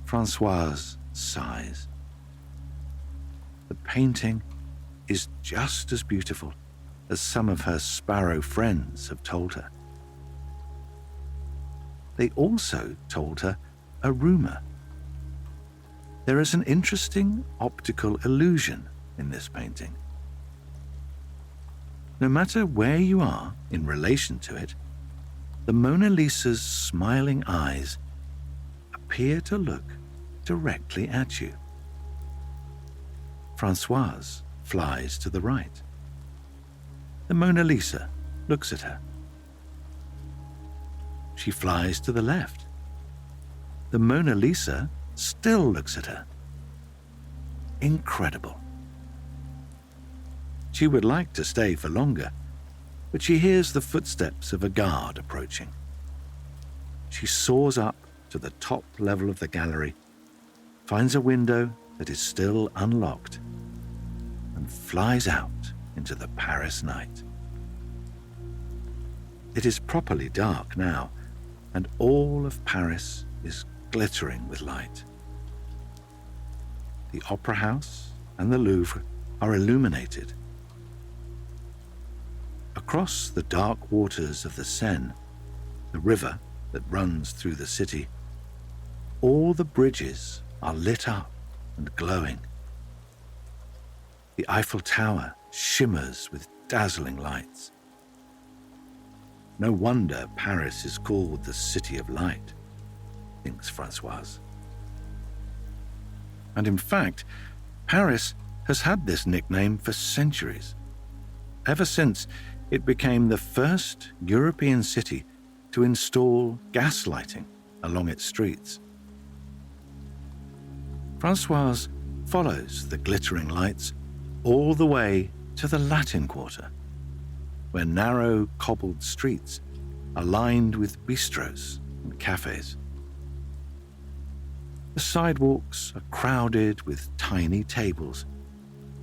Françoise sighs. The painting is just as beautiful as some of her Sparrow friends have told her. They also told her a rumor. There is an interesting optical illusion in this painting. No matter where you are in relation to it, the Mona Lisa's smiling eyes appear to look directly at you. Françoise flies to the right. The Mona Lisa looks at her. She flies to the left. The Mona Lisa still looks at her. Incredible. She would like to stay for longer, but she hears the footsteps of a guard approaching. She soars up to the top level of the gallery, finds a window that is still unlocked, and flies out into the Paris night. It is properly dark now, and all of Paris is glittering with light. The Opera House and the Louvre are illuminated. Across the dark waters of the Seine, the river that runs through the city, all the bridges are lit up and glowing. The Eiffel Tower shimmers with dazzling lights. No wonder Paris is called the City of Light, thinks Françoise. And in fact, Paris has had this nickname for centuries, ever since it became the first European city to install gas lighting along its streets. Françoise follows the glittering lights all the way to the Latin Quarter, where narrow cobbled streets are lined with bistros and cafes. The sidewalks are crowded with tiny tables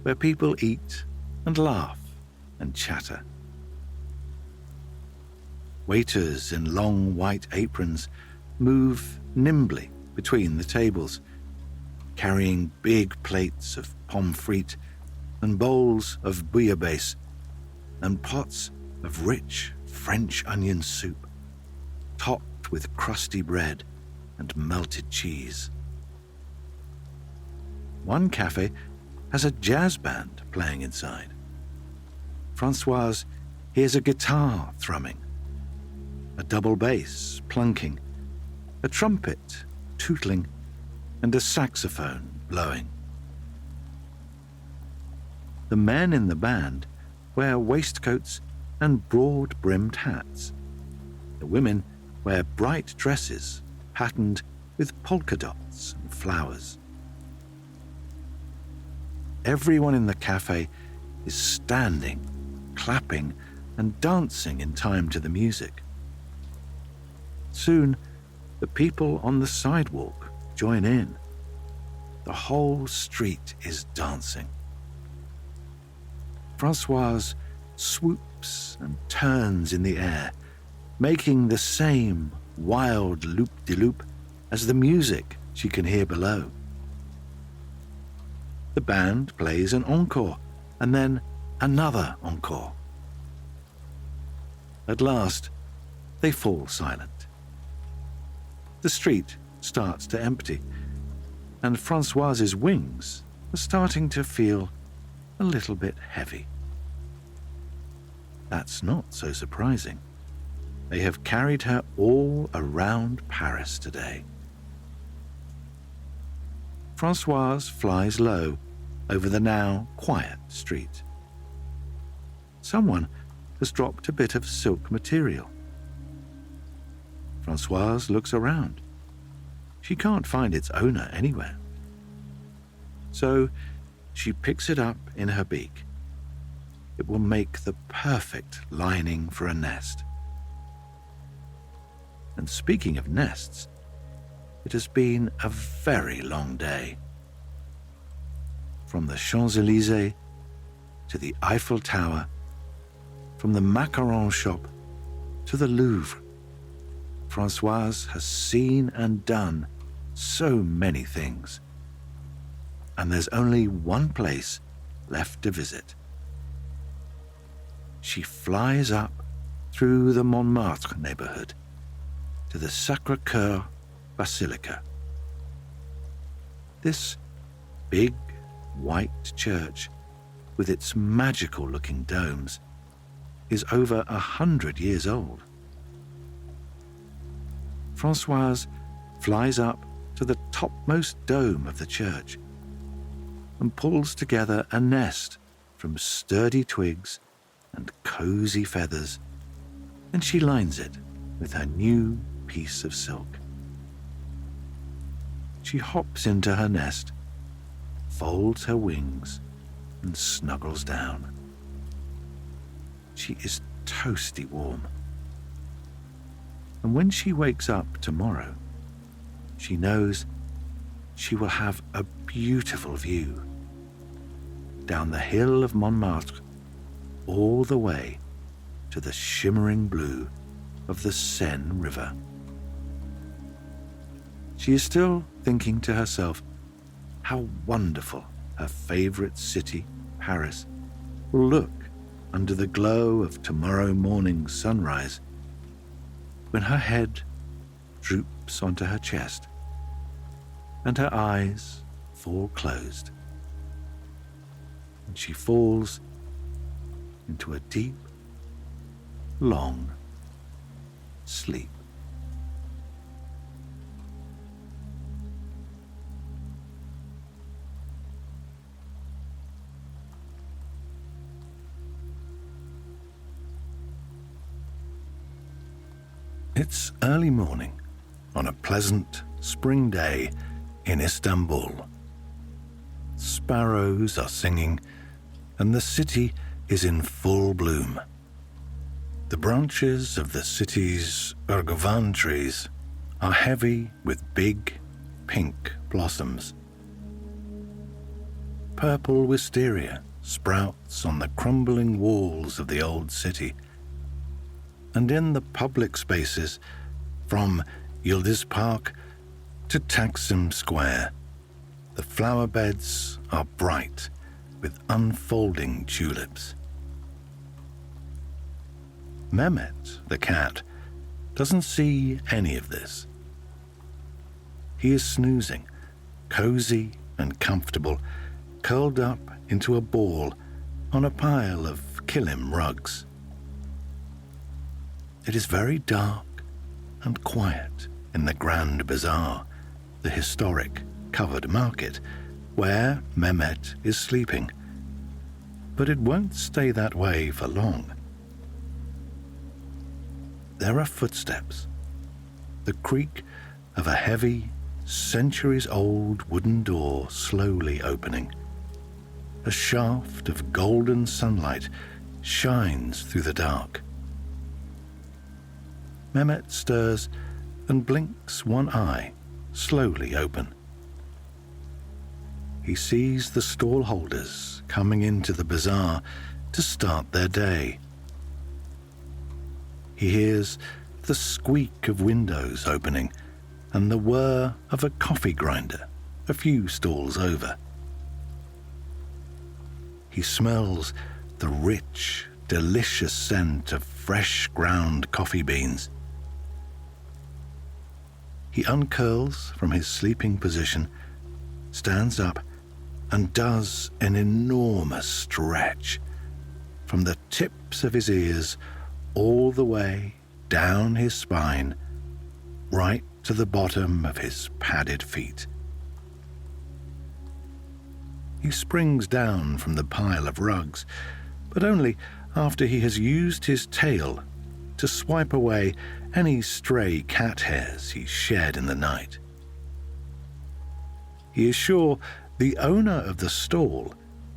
where people eat and laugh and chatter. Waiters in long white aprons move nimbly between the tables, carrying big plates of pommes frites and bowls of bouillabaisse and pots of rich French onion soup, topped with crusty bread and melted cheese. One cafe has a jazz band playing inside. Françoise hears a guitar thrumming, a double bass plunking, a trumpet tootling, and a saxophone blowing. The men in the band wear waistcoats and broad-brimmed hats. The women wear bright dresses patterned with polka dots and flowers. Everyone in the cafe is standing, clapping, and dancing in time to the music. Soon, the people on the sidewalk join in. The whole street is dancing. Françoise swoops and turns in the air, making the same wild loop-de-loop as the music she can hear below. The band plays an encore, and then another encore. At last, they fall silent. The street starts to empty, and Françoise's wings are starting to feel a little bit heavy. That's not so surprising. They have carried her all around Paris today. Françoise flies low over the now quiet street. Someone has dropped a bit of silk material. Françoise looks around. She can't find its owner anywhere. So she picks it up in her beak. It will make the perfect lining for a nest. And speaking of nests, it has been a very long day. From the Champs-Élysées to the Eiffel Tower, from the macaron shop to the Louvre, Françoise has seen and done so many things. And there's only one place left to visit. She flies up through the Montmartre neighborhood to the Sacré-Cœur Basilica. This big white church with its magical-looking domes is over 100 years old. Françoise flies up to the topmost dome of the church and pulls together a nest from sturdy twigs and cozy feathers, and she lines it with her new piece of silk. She hops into her nest, folds her wings, and snuggles down. She is toasty warm. And when she wakes up tomorrow, she knows she will have a beautiful view down the hill of Montmartre all the way to the shimmering blue of the Seine River. She is still thinking to herself how wonderful her favorite city, Paris, will look under the glow of tomorrow morning's sunrise, when her head droops onto her chest and her eyes fall closed, and she falls into a deep, long sleep. It's early morning on a pleasant spring day in Istanbul. Sparrows are singing and the city is in full bloom. The branches of the city's ergovan trees are heavy with big pink blossoms. Purple wisteria sprouts on the crumbling walls of the old city, and in the public spaces, from Yildiz Park to Taksim Square, the flower beds are bright with unfolding tulips. Mehmet, the cat, doesn't see any of this. He is snoozing, cozy and comfortable, curled up into a ball on a pile of kilim rugs. It is very dark and quiet in the Grand Bazaar, the historic covered market, where Mehmet is sleeping. But it won't stay that way for long. There are footsteps, the creak of a heavy, centuries-old wooden door slowly opening. A shaft of golden sunlight shines through the dark. Mehmet stirs and blinks one eye, slowly open. He sees the stallholders coming into the bazaar to start their day. He hears the squeak of windows opening and the whir of a coffee grinder a few stalls over. He smells the rich, delicious scent of fresh ground coffee beans. He uncurls from his sleeping position, stands up, and does an enormous stretch from the tips of his ears all the way down his spine, right to the bottom of his padded feet. He springs down from the pile of rugs, but only after he has used his tail to swipe away any stray cat hairs he shed in the night. He is sure the owner of the stall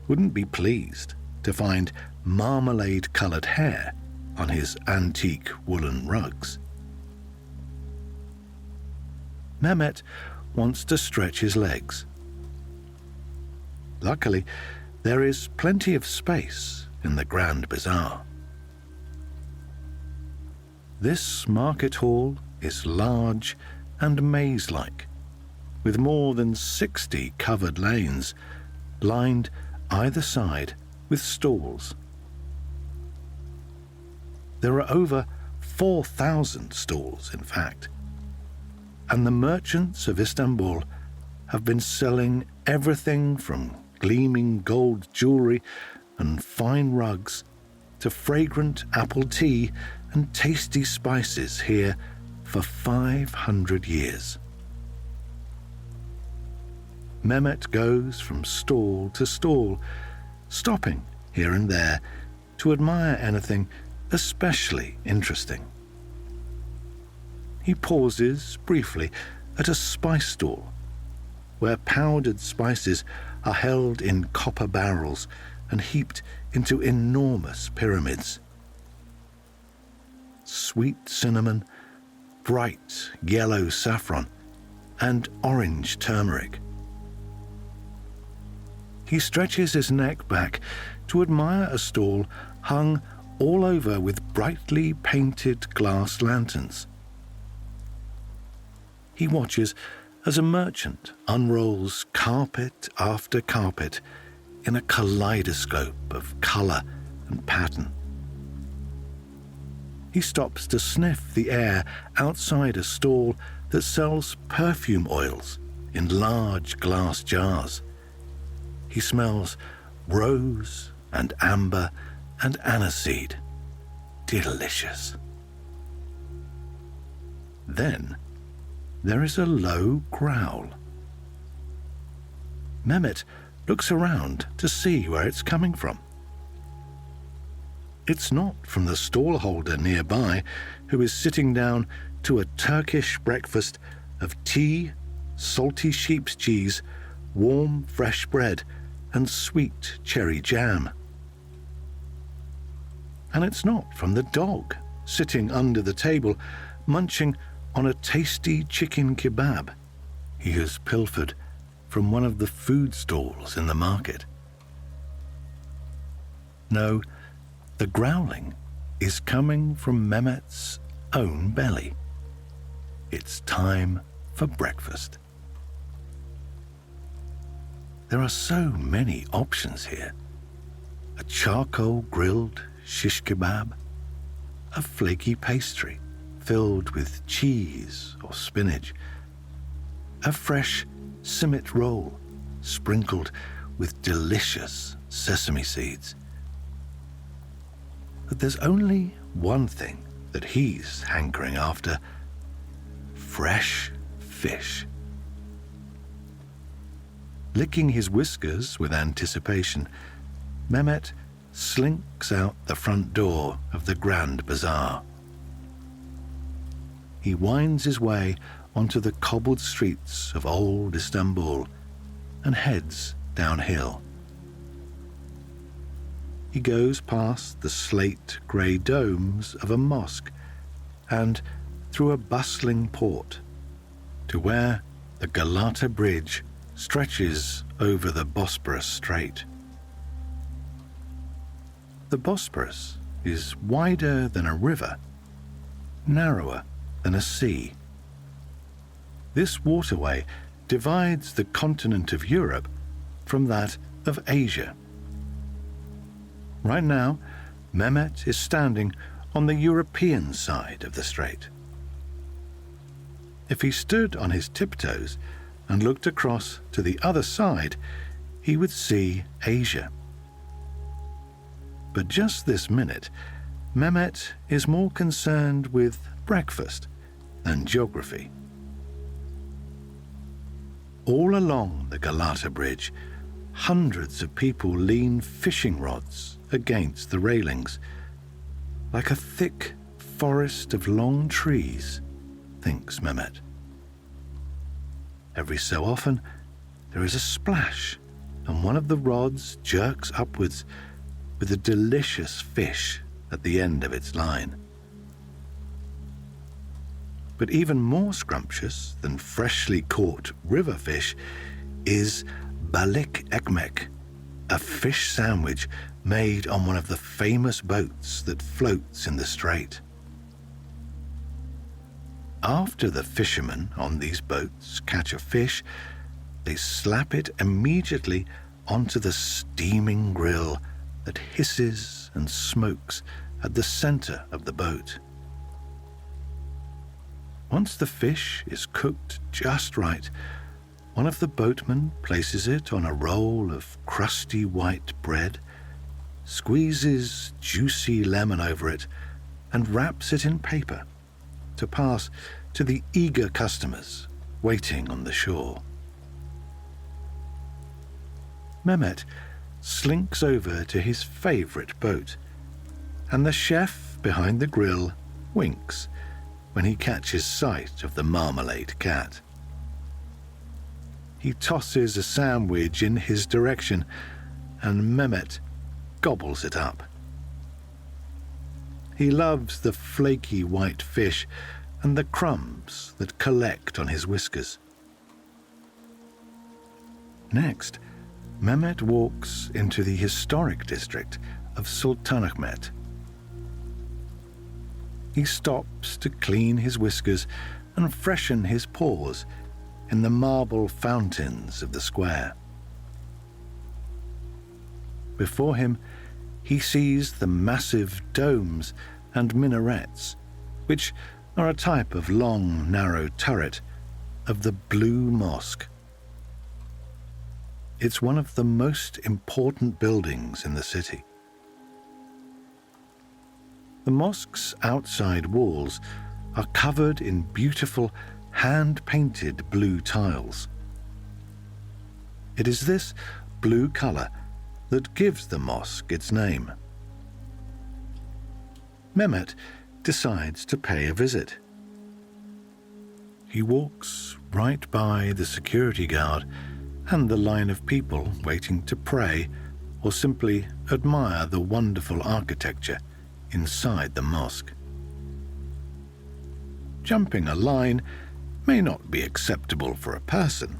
wouldn't be pleased to find marmalade-coloured hair on his antique woolen rugs. Mehmet wants to stretch his legs. Luckily, there is plenty of space in the Grand Bazaar. This market hall is large and maze-like, with more than 60 covered lanes, lined either side with stalls. There are over 4,000 stalls, in fact, and the merchants of Istanbul have been selling everything from gleaming gold jewelry and fine rugs to fragrant apple tea and tasty spices here for 500 years. Mehmet goes from stall to stall, stopping here and there to admire anything especially interesting. He pauses briefly at a spice stall, where powdered spices are held in copper barrels and heaped into enormous pyramids. Sweet cinnamon, bright yellow saffron and orange turmeric. He stretches his neck back to admire a stall hung all over with brightly painted glass lanterns. He watches as a merchant unrolls carpet after carpet in a kaleidoscope of colour and pattern. He stops to sniff the air outside a stall that sells perfume oils in large glass jars. He smells rose and amber and aniseed. Delicious. Then there is a low growl. Mehmet looks around to see where it's coming from. It's not from the stallholder nearby, who is sitting down to a Turkish breakfast of tea, salty sheep's cheese, warm fresh bread, and sweet cherry jam. And it's not from the dog sitting under the table, munching on a tasty chicken kebab he has pilfered from one of the food stalls in the market. No, the growling is coming from Mehmet's own belly. It's time for breakfast. There are so many options here. A charcoal-grilled shish kebab, a flaky pastry filled with cheese or spinach, a fresh simit roll sprinkled with delicious sesame seeds. But there's only one thing that he's hankering after: fresh fish. Licking his whiskers with anticipation, Mehmet slinks out the front door of the Grand Bazaar. He winds his way onto the cobbled streets of old Istanbul and heads downhill. He goes past the slate-grey domes of a mosque and through a bustling port to where the Galata Bridge stretches over the Bosporus Strait. The Bosporus is wider than a river, narrower than a sea. This waterway divides the continent of Europe from that of Asia. Right now, Mehmet is standing on the European side of the strait. If he stood on his tiptoes and looked across to the other side, he would see Asia. But just this minute, Mehmet is more concerned with breakfast than geography. All along the Galata Bridge, hundreds of people lean fishing rods against the railings, like a thick forest of long trees, thinks Mehmet. Every so often, there is a splash, and one of the rods jerks upwards with a delicious fish at the end of its line. But even more scrumptious than freshly caught river fish is balik ekmek, a fish sandwich made on one of the famous boats that floats in the strait. After the fishermen on these boats catch a fish, they slap it immediately onto the steaming grill that hisses and smokes at the center of the boat. Once the fish is cooked just right, one of the boatmen places it on a roll of crusty white bread, squeezes juicy lemon over it, and wraps it in paper to pass to the eager customers waiting on the shore. Mehmet slinks over to his favorite boat, and the chef behind the grill winks when he catches sight of the marmalade cat. He tosses a sandwich in his direction, and Mehmet gobbles it up. He loves the flaky white fish and the crumbs that collect on his whiskers. Next, Mehmet walks into the historic district of Sultanahmet. He stops to clean his whiskers and freshen his paws in the marble fountains of the square. Before him, he sees the massive domes and minarets, which are a type of long, narrow turret of the Blue Mosque. It's one of the most important buildings in the city. The mosque's outside walls are covered in beautiful, hand-painted blue tiles. It is this blue color that gives the mosque its name. Mehmet decides to pay a visit. He walks right by the security guard and the line of people waiting to pray or simply admire the wonderful architecture inside the mosque. Jumping a line may not be acceptable for a person,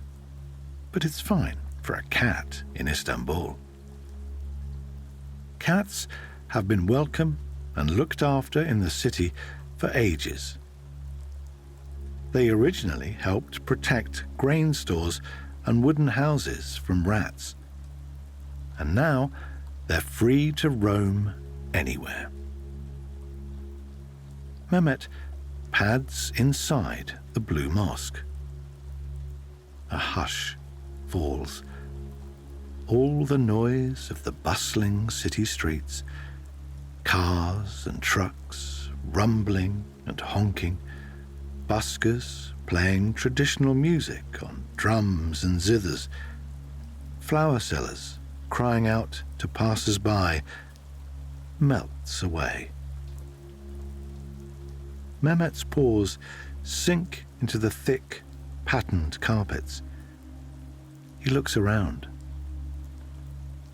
but it's fine for a cat in Istanbul. Cats have been welcome and looked after in the city for ages. They originally helped protect grain stores and wooden houses from rats, and now they're free to roam anywhere. Mehmet pads inside the Blue Mosque. A hush falls. All the noise of the bustling city streets, cars and trucks rumbling and honking, buskers playing traditional music on drums and zithers, flower sellers crying out to passers-by, melts away. Mehmet's paws sink into the thick, patterned carpets. He looks around.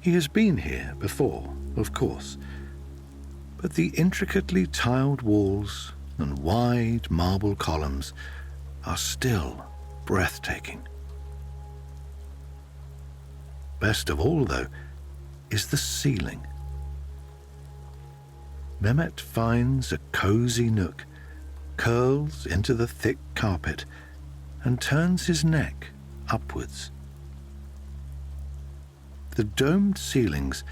He has been here before, of course, but the intricately tiled walls and wide marble columns are still breathtaking. Best of all, though, is the ceiling. Mehmet finds a cozy nook, curls into the thick carpet, and turns his neck upwards. The domed ceilings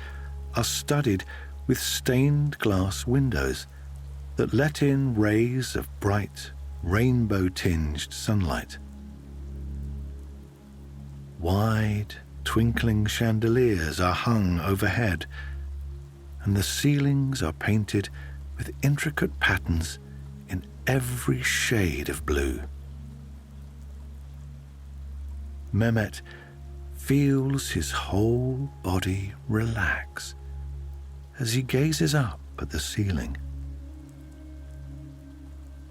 are studded with stained glass windows that let in rays of bright, rainbow-tinged sunlight. Wide, twinkling chandeliers are hung overhead, and the ceilings are painted with intricate patterns in every shade of blue. Mehmet feels his whole body relax as he gazes up at the ceiling.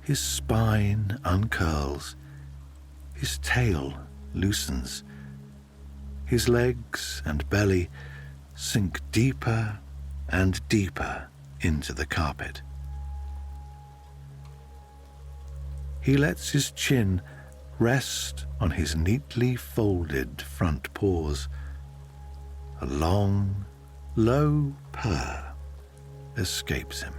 His spine uncurls, his tail loosens, his legs and belly sink deeper and deeper into the carpet. He lets his chin rest on his neatly folded front paws. A long, low purr escapes him.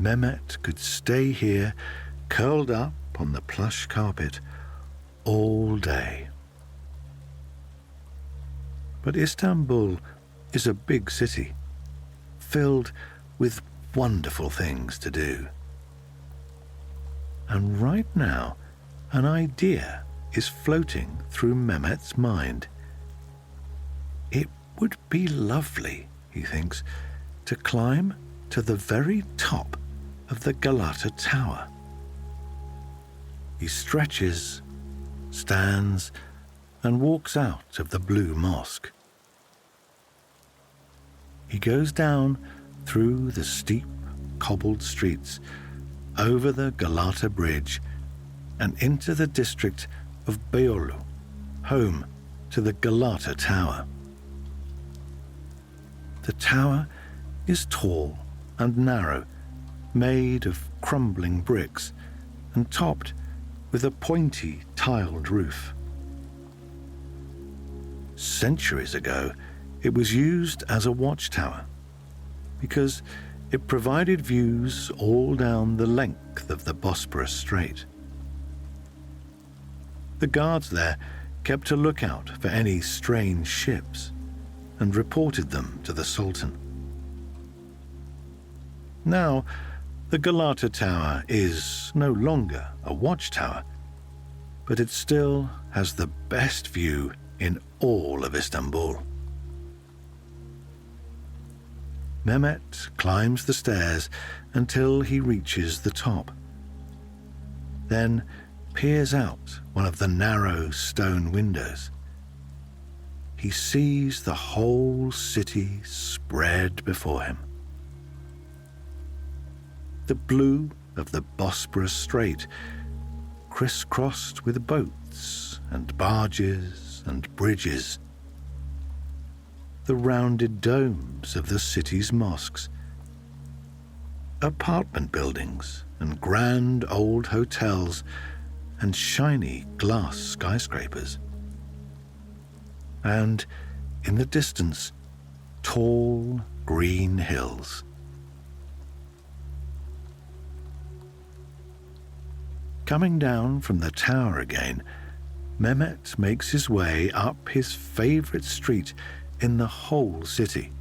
Mehmet could stay here, curled up on the plush carpet, all day. But Istanbul is a big city, filled with wonderful things to do. And right now, an idea is floating through Mehmet's mind. It would be lovely, he thinks, to climb to the very top of the Galata Tower. He stretches, stands, and walks out of the Blue Mosque. He goes down through the steep, cobbled streets, over the Galata Bridge, and into the district of Beyoğlu, home to the Galata Tower. The tower is tall and narrow, made of crumbling bricks and topped with a pointy tiled roof. Centuries ago, it was used as a watchtower because it provided views all down the length of the Bosporus Strait. The guards there kept a lookout for any strange ships and reported them to the Sultan. Now, the Galata Tower is no longer a watchtower, but it still has the best view in all of Istanbul. Mehmet climbs the stairs until he reaches the top, then peers out one of the narrow stone windows. He sees the whole city spread before him. The blue of the Bosporus Strait, crisscrossed with boats and barges and bridges. The rounded domes of the city's mosques. Apartment buildings and grand old hotels and shiny glass skyscrapers. And in the distance, tall green hills. Coming down from the tower again, Mehmet makes his way up his favorite street in the whole city.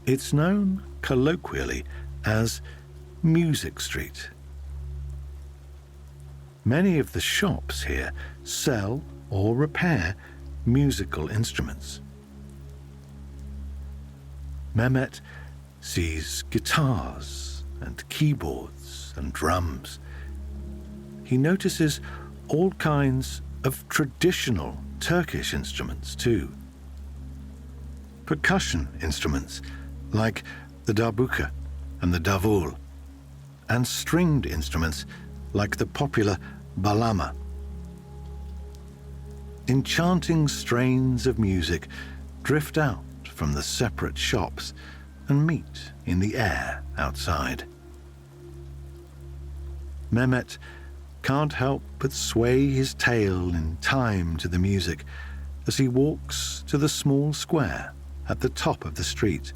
It's known colloquially as Music Street. Many of the shops here sell or repair musical instruments. Mehmet sees guitars and keyboards and drums. He notices all kinds of traditional Turkish instruments too. Percussion instruments like the darbuka and the davul, and stringed instruments like the popular balama. Enchanting strains of music drift out from the separate shops and meet in the air outside. Mehmet can't help but sway his tail in time to the music as he walks to the small square at the top of the street.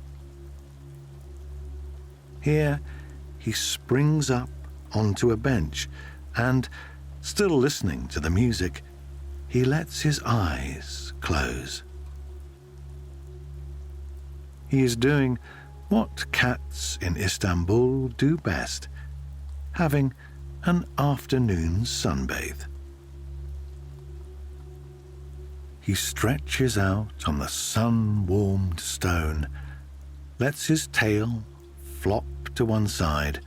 Here, he springs up onto a bench and, still listening to the music, he lets his eyes close. He is doing what cats in Istanbul do best, having an afternoon sunbathe. He stretches out on the sun-warmed stone, lets his tail flop to one side,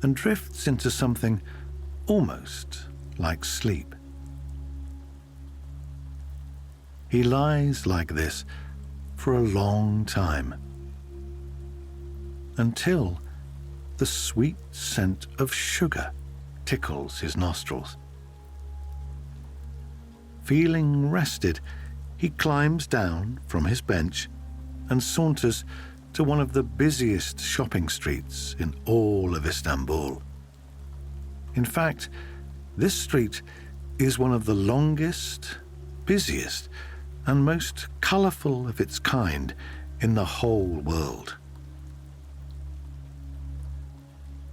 and drifts into something almost like sleep. He lies like this for a long time, until the sweet scent of sugar tickles his nostrils. Feeling rested, he climbs down from his bench and saunters to one of the busiest shopping streets in all of Istanbul. In fact, this street is one of the longest, busiest, and most colourful of its kind in the whole world.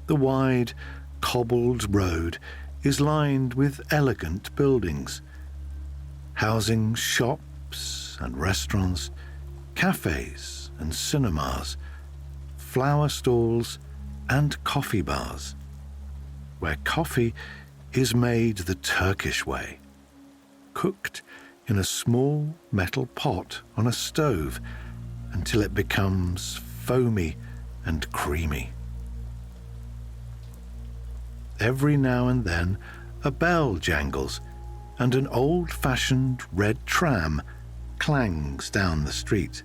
The wide, cobbled road is lined with elegant buildings, housing shops and restaurants, cafes and cinemas, flower stalls and coffee bars, where coffee is made the Turkish way, cooked in a small metal pot on a stove until it becomes foamy and creamy. Every now and then, a bell jangles and an old-fashioned red tram clangs down the street.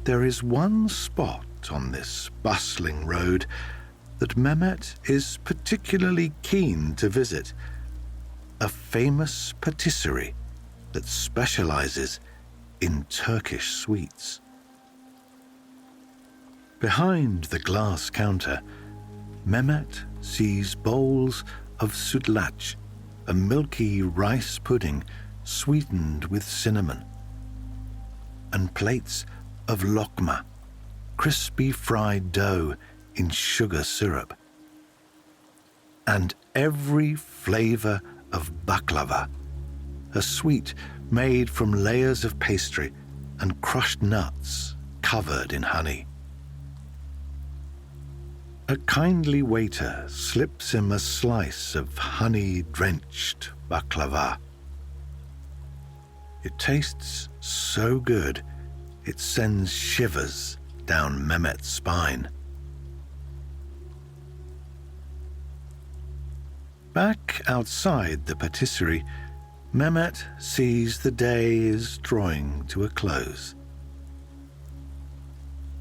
There is one spot on this bustling road that Mehmet is particularly keen to visit, a famous patisserie that specializes in Turkish sweets. Behind the glass counter, Mehmet sees bowls of sütlaç, a milky rice pudding sweetened with cinnamon, and plates of lokma, crispy fried dough in sugar syrup, and every flavor of baklava, a sweet made from layers of pastry and crushed nuts covered in honey. A kindly waiter slips him a slice of honey-drenched baklava. It tastes so good, it sends shivers down Mehmet's spine. Back outside the patisserie, Mehmet sees the day is drawing to a close.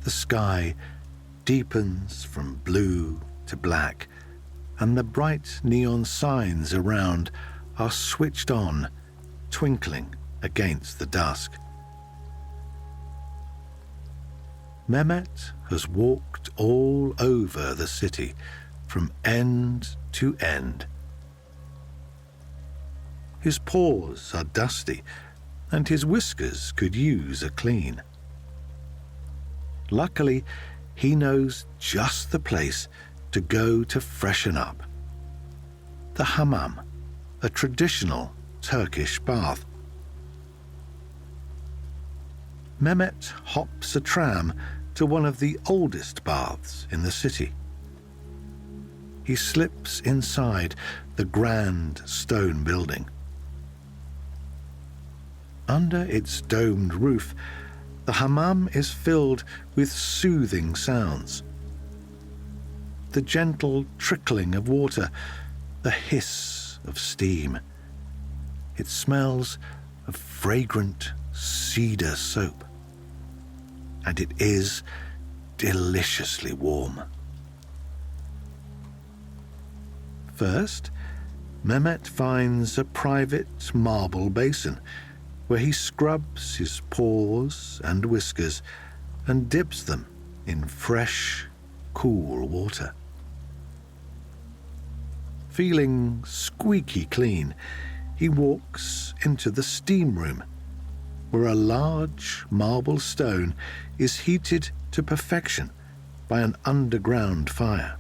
The sky deepens from blue to black, and the bright neon signs around are switched on, twinkling against the dusk. Mehmet has walked all over the city, from end to end. His paws are dusty, and his whiskers could use a clean. Luckily, he knows just the place to go to freshen up. The hammam, a traditional Turkish bath. Mehmet hops a tram to one of the oldest baths in the city. He slips inside the grand stone building. Under its domed roof, the hammam is filled with soothing sounds. The gentle trickling of water, the hiss of steam. It smells of fragrant cedar soap. And it is deliciously warm. First, Mehmet finds a private marble basin where he scrubs his paws and whiskers and dips them in fresh, cool water. Feeling squeaky clean, he walks into the steam room, where a large marble stone is heated to perfection by an underground fire.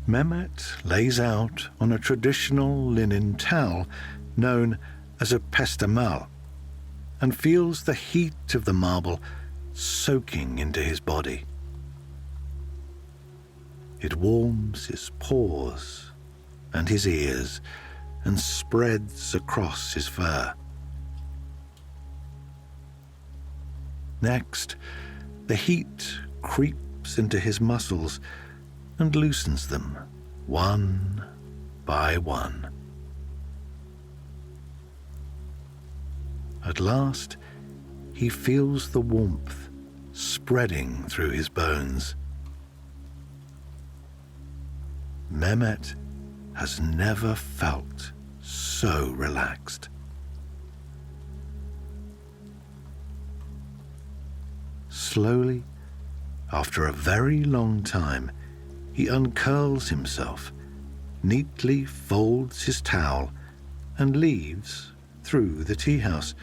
Mehmet lays out on a traditional linen towel known as a pestamal, and feels the heat of the marble soaking into his body. It warms his paws and his ears and spreads across his fur. Next, the heat creeps into his muscles and loosens them one by one. At last, he feels the warmth spreading through his bones. Mehmet has never felt so relaxed. Slowly, after a very long time, he uncurls himself, neatly folds his towel, and leaves through the tea house,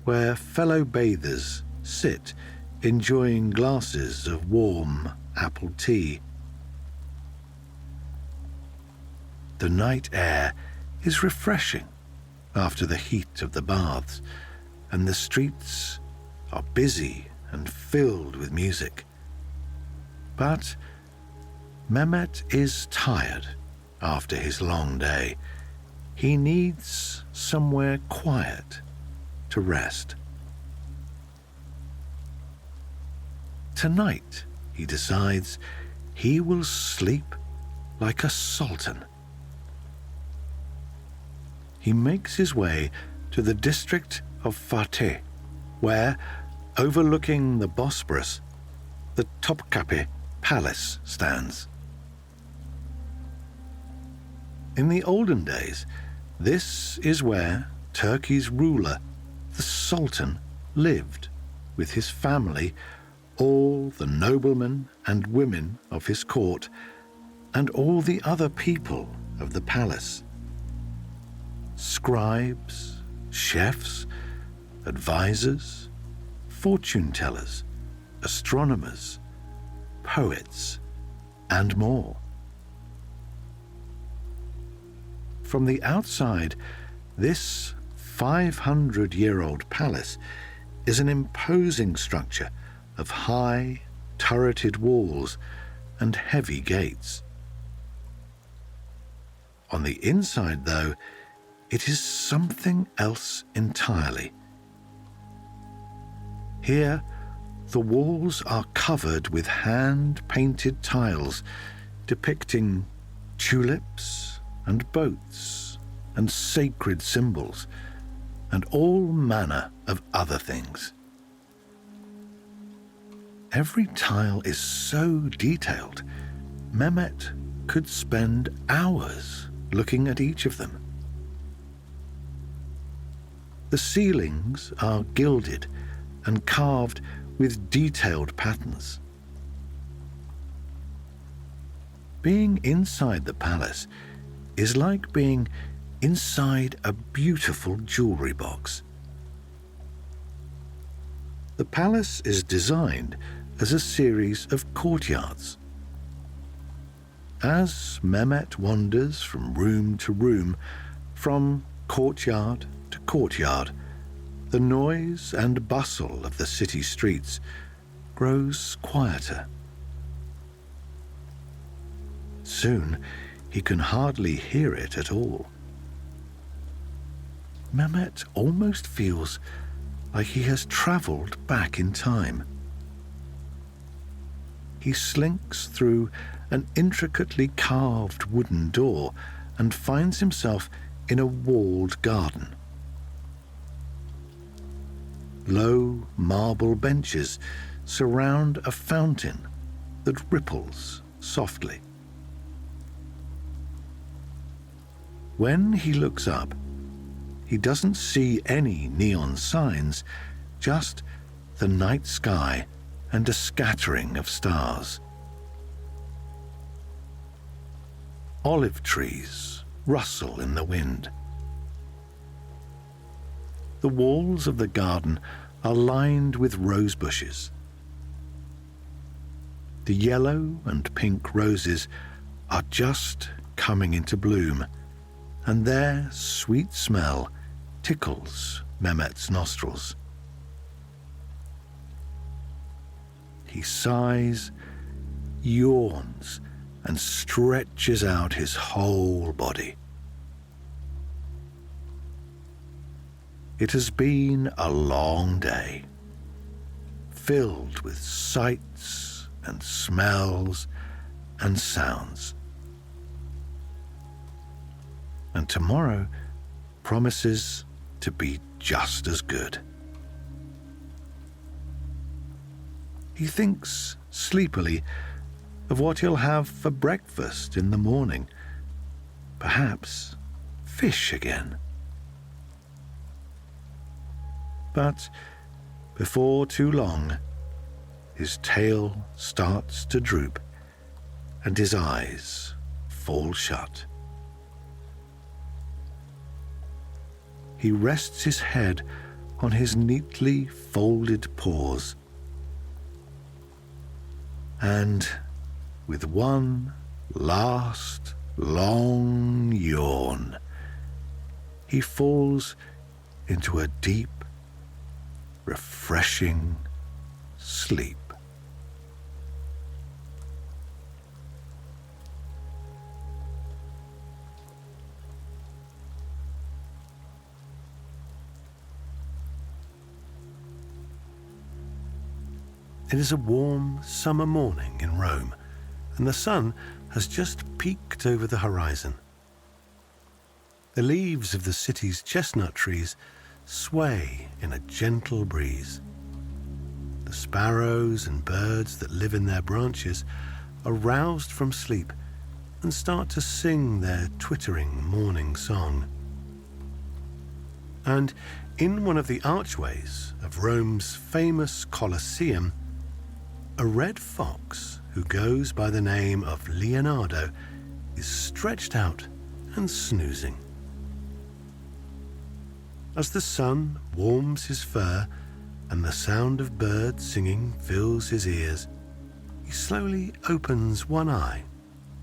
where fellow bathers sit enjoying glasses of warm apple tea. The night air is refreshing after the heat of the baths, and the streets are busy and filled with music. But Mehmet is tired after his long day. He needs somewhere quiet to rest. Tonight, he decides, he will sleep like a sultan. He makes his way to the district of Fatih, where, overlooking the Bosporus, the Topkapi Palace stands. In the olden days, this is where Turkey's ruler, the Sultan, lived with his family all the noblemen and women of his court, and all the other people of the palace. Scribes, chefs, advisors, fortune-tellers, astronomers, poets, and more. From the outside, this 500-year-old palace is an imposing structure of high, turreted walls and heavy gates. On the inside, though, it is something else entirely. Here, the walls are covered with hand-painted tiles depicting tulips and boats and sacred symbols and all manner of other things. Every tile is so detailed, Mehmet could spend hours looking at each of them. The ceilings are gilded and carved with detailed patterns. Being inside the palace is like being inside a beautiful jewelry box. The palace is designed as a series of courtyards. As Mehmet wanders from room to room, from courtyard to courtyard, the noise and bustle of the city streets grows quieter. Soon, he can hardly hear it at all. Mehmet almost feels like he has traveled back in time. He slinks through an intricately carved wooden door and finds himself in a walled garden. Low marble benches surround a fountain that ripples softly. When he looks up, he doesn't see any neon signs, just the night sky and a scattering of stars. Olive trees rustle in the wind. The walls of the garden are lined with rose bushes. The yellow and pink roses are just coming into bloom, and their sweet smell tickles Mehmet's nostrils. He sighs, yawns, and stretches out his whole body. It has been a long day, filled with sights and smells and sounds. And tomorrow promises to be just as good. He thinks sleepily of what he'll have for breakfast in the morning. Perhaps fish again. But before too long, his tail starts to droop and his eyes fall shut. He rests his head on his neatly folded paws, and with one last long yawn, he falls into a deep, refreshing sleep. It is a warm summer morning in Rome, and the sun has just peeked over the horizon. The leaves of the city's chestnut trees sway in a gentle breeze. The sparrows and birds that live in their branches are roused from sleep and start to sing their twittering morning song. And in one of the archways of Rome's famous Colosseum, A red fox who goes by the name of Leonardo is stretched out and snoozing. As the sun warms his fur and the sound of birds singing fills his ears, he slowly opens one eye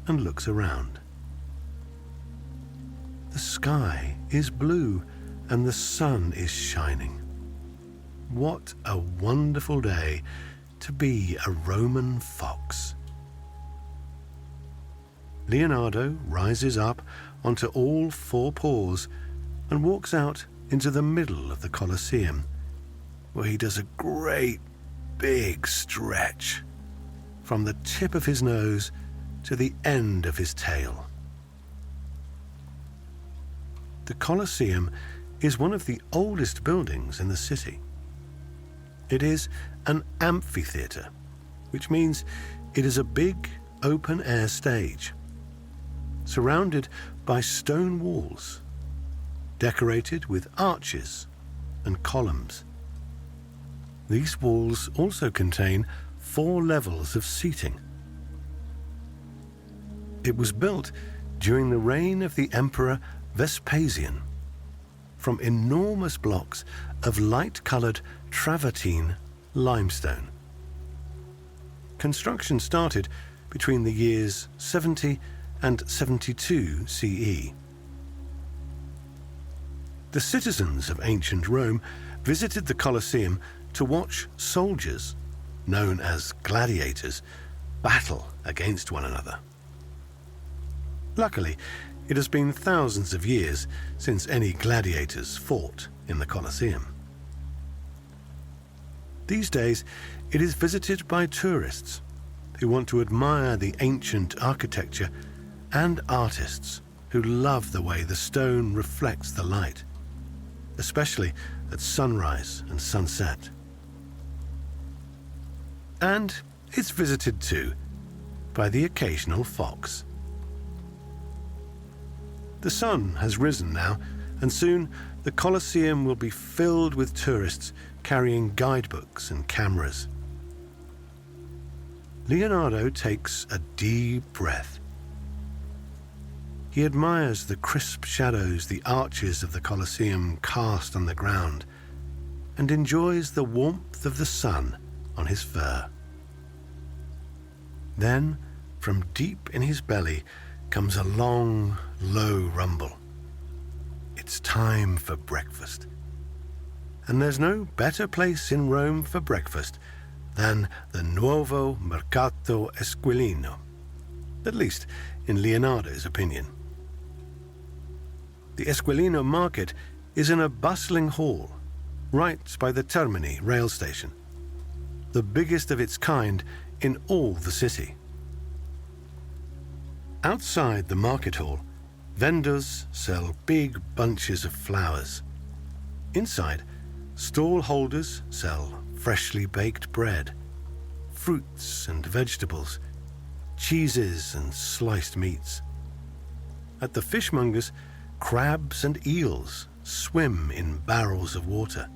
and looks around. The sky is blue and the sun is shining. What a wonderful day to be a Roman fox. Leonardo rises up onto all four paws and walks out into the middle of the Colosseum, where he does a great big stretch from the tip of his nose to the end of his tail. The Colosseum is one of the oldest buildings in the city. It is an amphitheatre, which means it is a big open-air stage, surrounded by stone walls, decorated with arches and columns. These walls also contain 4 levels of seating. It was built during the reign of the Emperor Vespasian from enormous blocks of light-coloured travertine limestone. Construction started between the years 70 and 72 CE. The citizens of ancient Rome visited the Colosseum to watch soldiers, known as gladiators, battle against one another. Luckily, it has been thousands of years since any gladiators fought in the Colosseum. These days, it is visited by tourists who want to admire the ancient architecture and artists who love the way the stone reflects the light, especially at sunrise and sunset. And it's visited too by the occasional fox. The sun has risen now, and soon the Colosseum will be filled with tourists carrying guidebooks and cameras. Leonardo takes a deep breath. He admires the crisp shadows the arches of the Colosseum cast on the ground and enjoys the warmth of the sun on his fur. Then, from deep in his belly, comes a long, low rumble. It's time for breakfast. And there's no better place in Rome for breakfast than the Nuovo Mercato Esquilino, at least in Leonardo's opinion. The Esquilino market is in a bustling hall, right by the Termini rail station, the biggest of its kind in all the city. Outside the market hall, vendors sell big bunches of flowers. Inside, stall holders sell freshly baked bread, fruits and vegetables, cheeses and sliced meats. At the fishmongers, crabs and eels swim in barrels of water.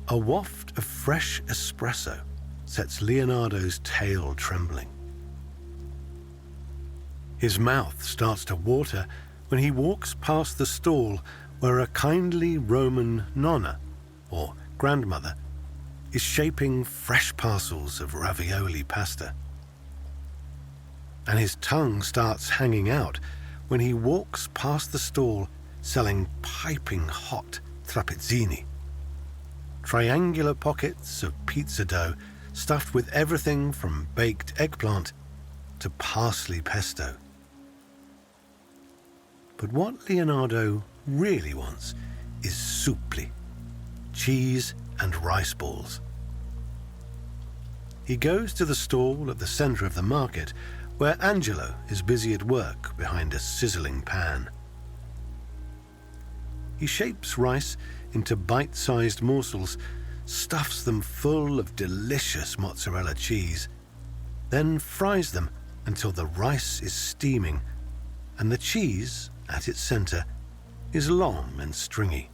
A waft of fresh espresso sets Leonardo's tail trembling. His mouth starts to water when he walks past the stall where a kindly Roman nonna, or grandmother, is shaping fresh parcels of ravioli pasta. And his tongue starts hanging out when he walks past the stall selling piping hot trapezzini, triangular pockets of pizza dough stuffed with everything from baked eggplant to parsley pesto. But what Leonardo really wants is supli, cheese and rice balls. He goes to the stall at the center of the market where Angelo is busy at work behind a sizzling pan. He shapes rice into bite-sized morsels, stuffs them full of delicious mozzarella cheese, then fries them until the rice is steaming and the cheese, at its center, is long and stringy.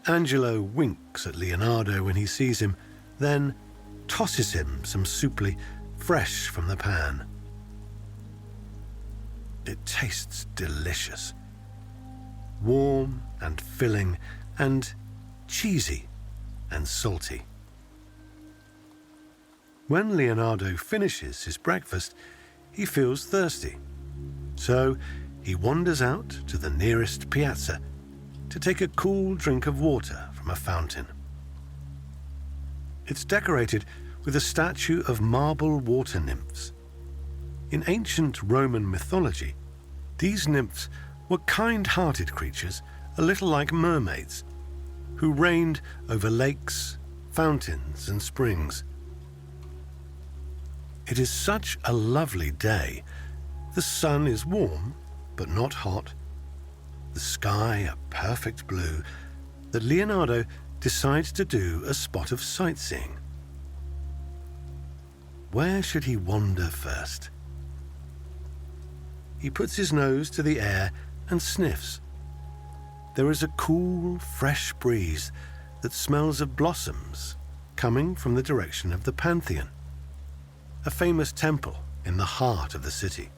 Angelo winks at Leonardo when he sees him then tosses him some soupli fresh from the pan. It tastes delicious, warm and filling and cheesy and salty. When Leonardo finishes his breakfast, he feels thirsty, so he wanders out to the nearest piazza to take a cool drink of water from a fountain. It's decorated with a statue of marble water nymphs. In ancient Roman mythology, these nymphs were kind-hearted creatures, a little like mermaids, who reigned over lakes, fountains, and springs. It is such a lovely day. The sun is warm, but not hot. The sky a perfect blue, that Leonardo decides to do a spot of sightseeing. Where should he wander first? He puts his nose to the air and sniffs. There is a cool, fresh breeze that smells of blossoms coming from the direction of the Pantheon, a famous temple in the heart of the city.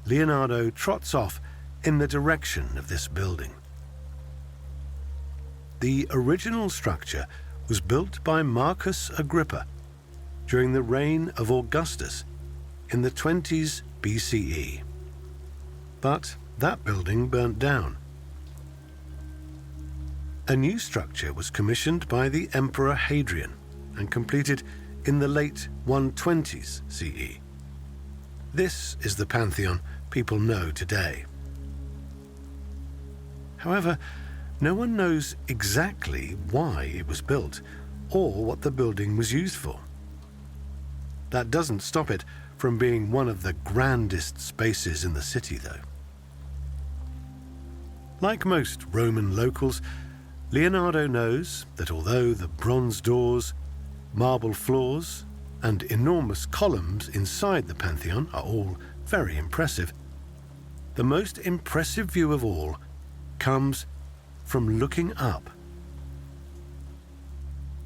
Leonardo trots off in the direction of this building. The original structure was built by Marcus Agrippa during the reign of Augustus in the 20s BCE. But that building burnt down. A new structure was commissioned by the Emperor Hadrian and completed in the late 120s CE. This is the Pantheon people know today. However, no one knows exactly why it was built or what the building was used for. That doesn't stop it from being one of the grandest spaces in the city, though. Like most Roman locals, Leonardo knows that although the bronze doors, marble floors, and enormous columns inside the Pantheon are all very impressive, the most impressive view of all comes from looking up.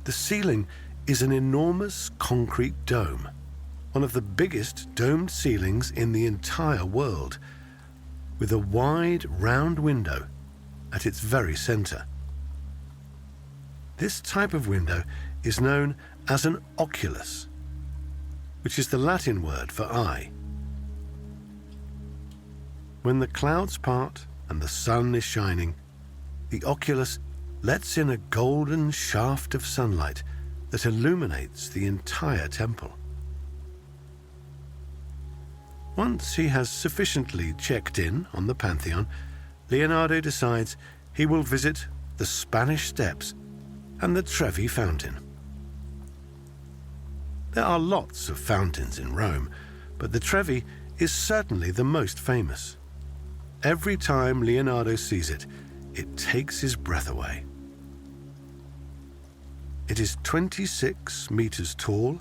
The ceiling is an enormous concrete dome, one of the biggest domed ceilings in the entire world, with a wide, round window at its very center. This type of window is known as an oculus, which is the Latin word for eye. When the clouds part and the sun is shining, the oculus lets in a golden shaft of sunlight that illuminates the entire temple. Once he has sufficiently checked in on the Pantheon, Leonardo decides he will visit the Spanish Steps and the Trevi Fountain. There are lots of fountains in Rome, but the Trevi is certainly the most famous. Every time Leonardo sees it, it takes his breath away. It is 26 meters tall,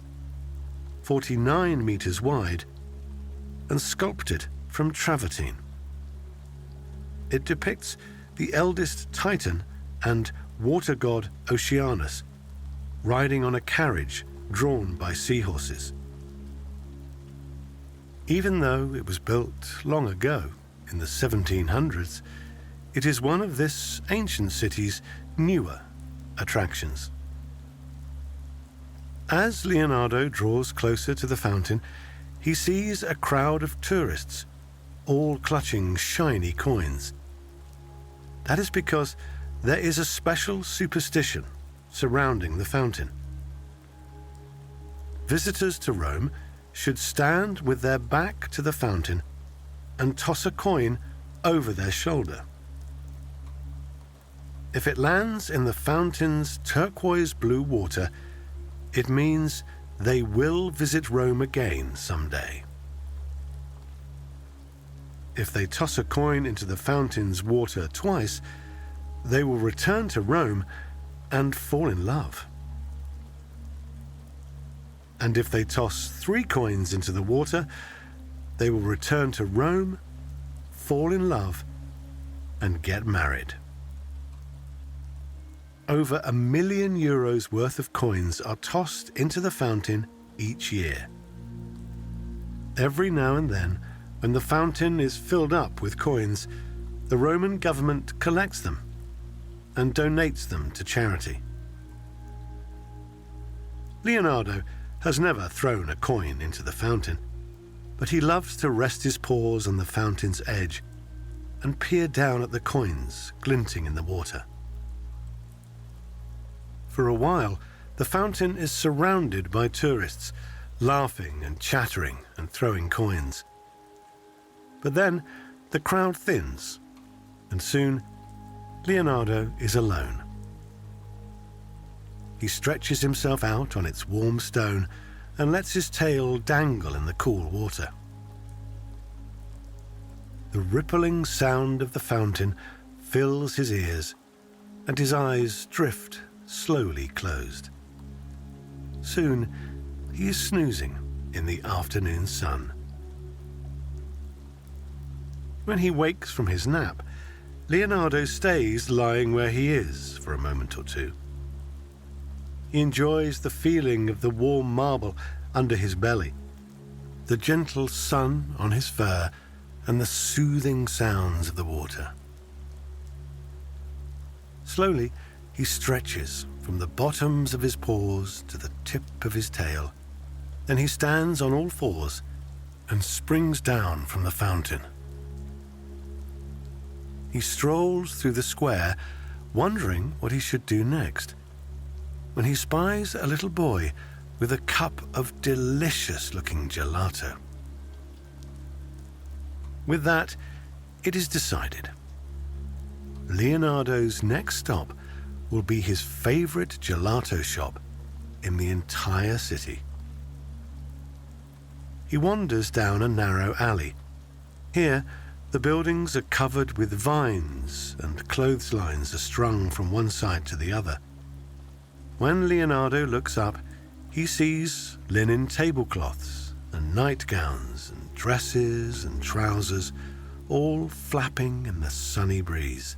49 meters wide, and sculpted from travertine. It depicts the eldest Titan and water god Oceanus riding on a carriage drawn by seahorses. Even though it was built long ago, in the 1700s, it is one of this ancient city's newer attractions. As Leonardo draws closer to the fountain, he sees a crowd of tourists, all clutching shiny coins. That is because there is a special superstition surrounding the fountain. Visitors to Rome should stand with their back to the fountain and toss a coin over their shoulder. If it lands in the fountain's turquoise blue water, it means they will visit Rome again someday. If they toss a coin into the fountain's water twice, they will return to Rome and fall in love. And if they toss 3 coins into the water, they will return to Rome, fall in love, and get married. over €1 million worth of coins are tossed into the fountain each year. Every now and then, when the fountain is filled up with coins, the Roman government collects them and donates them to charity. Leonardo has never thrown a coin into the fountain, but he loves to rest his paws on the fountain's edge and peer down at the coins glinting in the water. For a while, the fountain is surrounded by tourists, laughing and chattering and throwing coins. But then the crowd thins, and soon Leonardo is alone. He stretches himself out on its warm stone and lets his tail dangle in the cool water. The rippling sound of the fountain fills his ears, and his eyes drift slowly closed. Soon he is snoozing in the afternoon sun. When he wakes from his nap, Leonardo stays lying where he is for a moment or two. He enjoys the feeling of the warm marble under his belly, the gentle sun on his fur, and the soothing sounds of the water. Slowly, he stretches from the bottoms of his paws to the tip of his tail. Then he stands on all fours and springs down from the fountain. He strolls through the square, wondering what he should do next, when he spies a little boy with a cup of delicious-looking gelato. With that, it is decided. Leonardo's next stop will be his favorite gelato shop in the entire city. He wanders down a narrow alley. Here, the buildings are covered with vines and clotheslines are strung from one side to the other. When Leonardo looks up, he sees linen tablecloths and nightgowns and dresses and trousers, all flapping in the sunny breeze.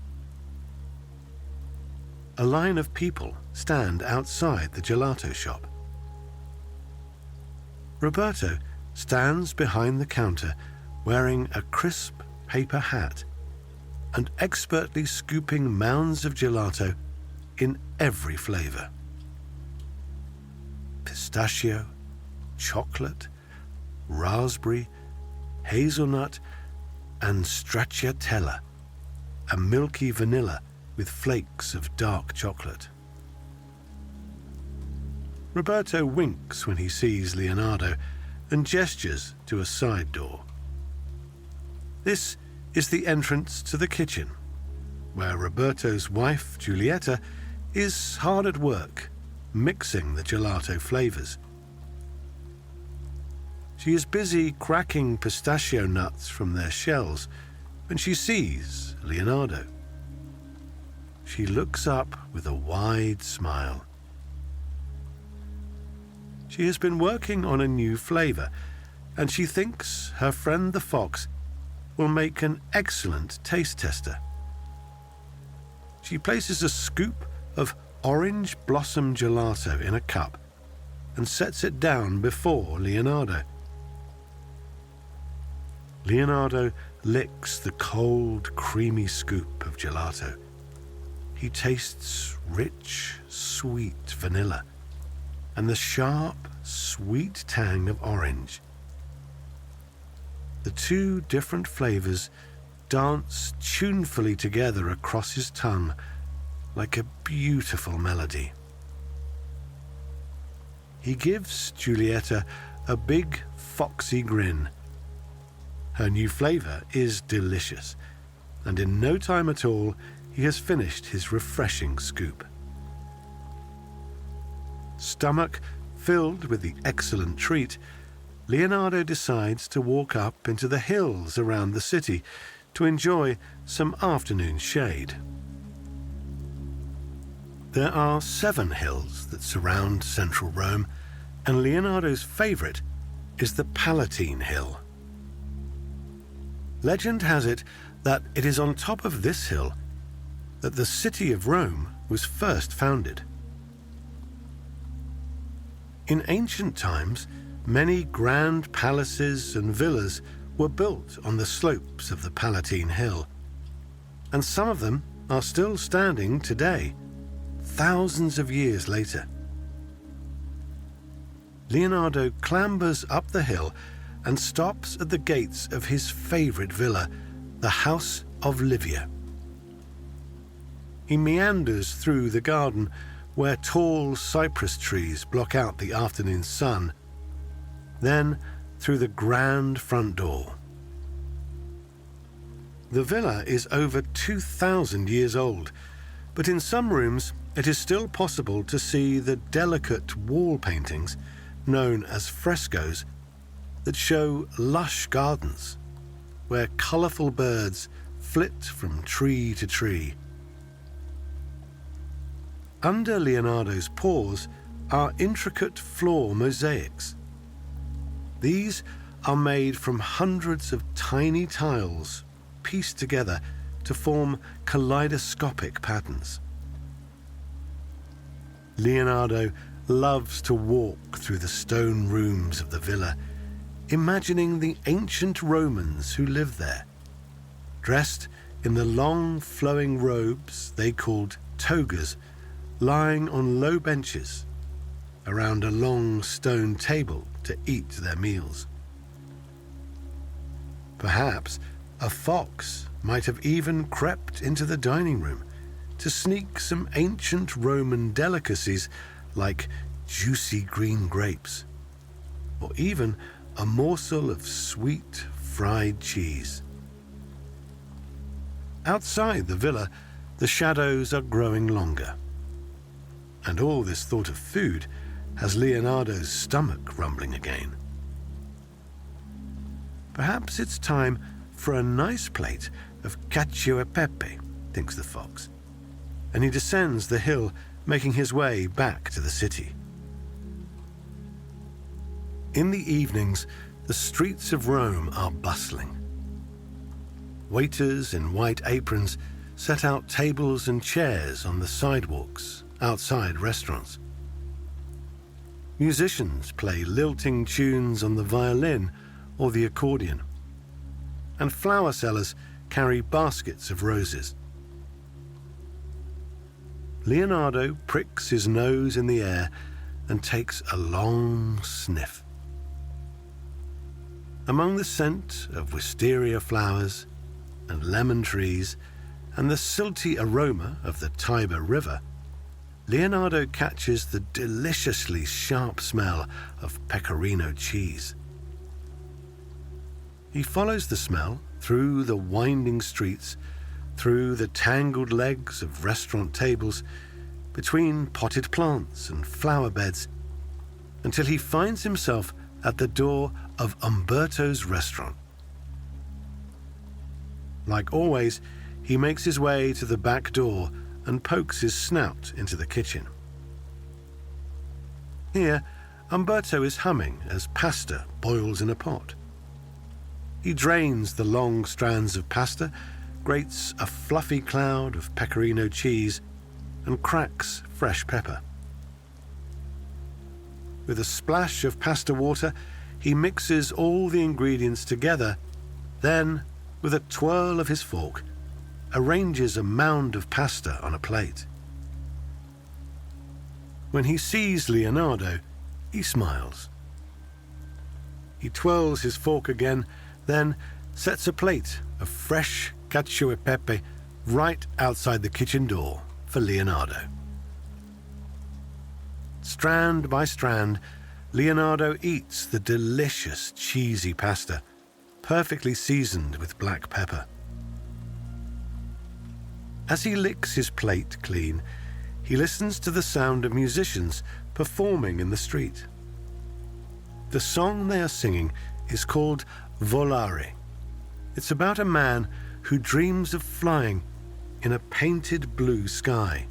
A line of people stand outside the gelato shop. Roberto stands behind the counter wearing a crisp paper hat and expertly scooping mounds of gelato in every flavor. Pistachio, chocolate, raspberry, hazelnut, and stracciatella, a milky vanilla with flakes of dark chocolate. Roberto winks when he sees Leonardo and gestures to a side door. This is the entrance to the kitchen, where Roberto's wife, Giulietta, is hard at work mixing the gelato flavors. She is busy cracking pistachio nuts from their shells when she sees Leonardo. She looks up with a wide smile. She has been working on a new flavor, and she thinks her friend the fox will make an excellent taste tester. She places a scoop of orange blossom gelato in a cup and sets it down before Leonardo. Leonardo licks the cold, creamy scoop of gelato. He tastes rich, sweet vanilla and the sharp, sweet tang of orange. The two different flavors dance tunefully together across his tongue like a beautiful melody. He gives Giulietta a big, foxy grin. Her new flavor is delicious, and in no time at all, he has finished his refreshing scoop. Stomach filled with the excellent treat, Leonardo decides to walk up into the hills around the city to enjoy some afternoon shade. There are 7 hills that surround central Rome, and Leonardo's favorite is the Palatine Hill. Legend has it that it is on top of this hill that the city of Rome was first founded. In ancient times, many grand palaces and villas were built on the slopes of the Palatine Hill, and some of them are still standing today, thousands of years later. Leonardo clambers up the hill and stops at the gates of his favorite villa, the House of Livia. He meanders through the garden where tall cypress trees block out the afternoon sun, then through the grand front door. The villa is over 2,000 years old, but in some rooms it is still possible to see the delicate wall paintings, known as frescoes, that show lush gardens, where colourful birds flit from tree to tree. Under Leonardo's paws are intricate floor mosaics. These are made from hundreds of tiny tiles pieced together to form kaleidoscopic patterns. Leonardo loves to walk through the stone rooms of the villa, imagining the ancient Romans who lived there, dressed in the long flowing robes they called togas, lying on low benches around a long stone table to eat their meals. Perhaps a fox might have even crept into the dining room to sneak some ancient Roman delicacies like juicy green grapes, or even a morsel of sweet fried cheese. Outside the villa, the shadows are growing longer, and all this thought of food has Leonardo's stomach rumbling again. Perhaps it's time for a nice plate of cacio e pepe, thinks the fox, and he descends the hill, making his way back to the city. In the evenings, the streets of Rome are bustling. Waiters in white aprons set out tables and chairs on the sidewalks outside restaurants. Musicians play lilting tunes on the violin or the accordion, and flower sellers carry baskets of roses. Leonardo pricks his nose in the air and takes a long sniff. Among the scent of wisteria flowers and lemon trees and the silty aroma of the Tiber River, Leonardo catches the deliciously sharp smell of pecorino cheese. He follows the smell through the winding streets, through the tangled legs of restaurant tables, between potted plants and flower beds, until he finds himself at the door of Umberto's restaurant. Like always, he makes his way to the back door and pokes his snout into the kitchen. Here, Umberto is humming as pasta boils in a pot. He drains the long strands of pasta, grates a fluffy cloud of pecorino cheese, and cracks fresh pepper. With a splash of pasta water, he mixes all the ingredients together, then, with a twirl of his fork, arranges a mound of pasta on a plate. When he sees Leonardo, he smiles. He twirls his fork again, then sets a plate of fresh cacio e pepe right outside the kitchen door for Leonardo. Strand by strand, Leonardo eats the delicious cheesy pasta, perfectly seasoned with black pepper. As he licks his plate clean, he listens to the sound of musicians performing in the street. The song they are singing is called Volare. It's about a man who dreams of flying in a painted blue sky.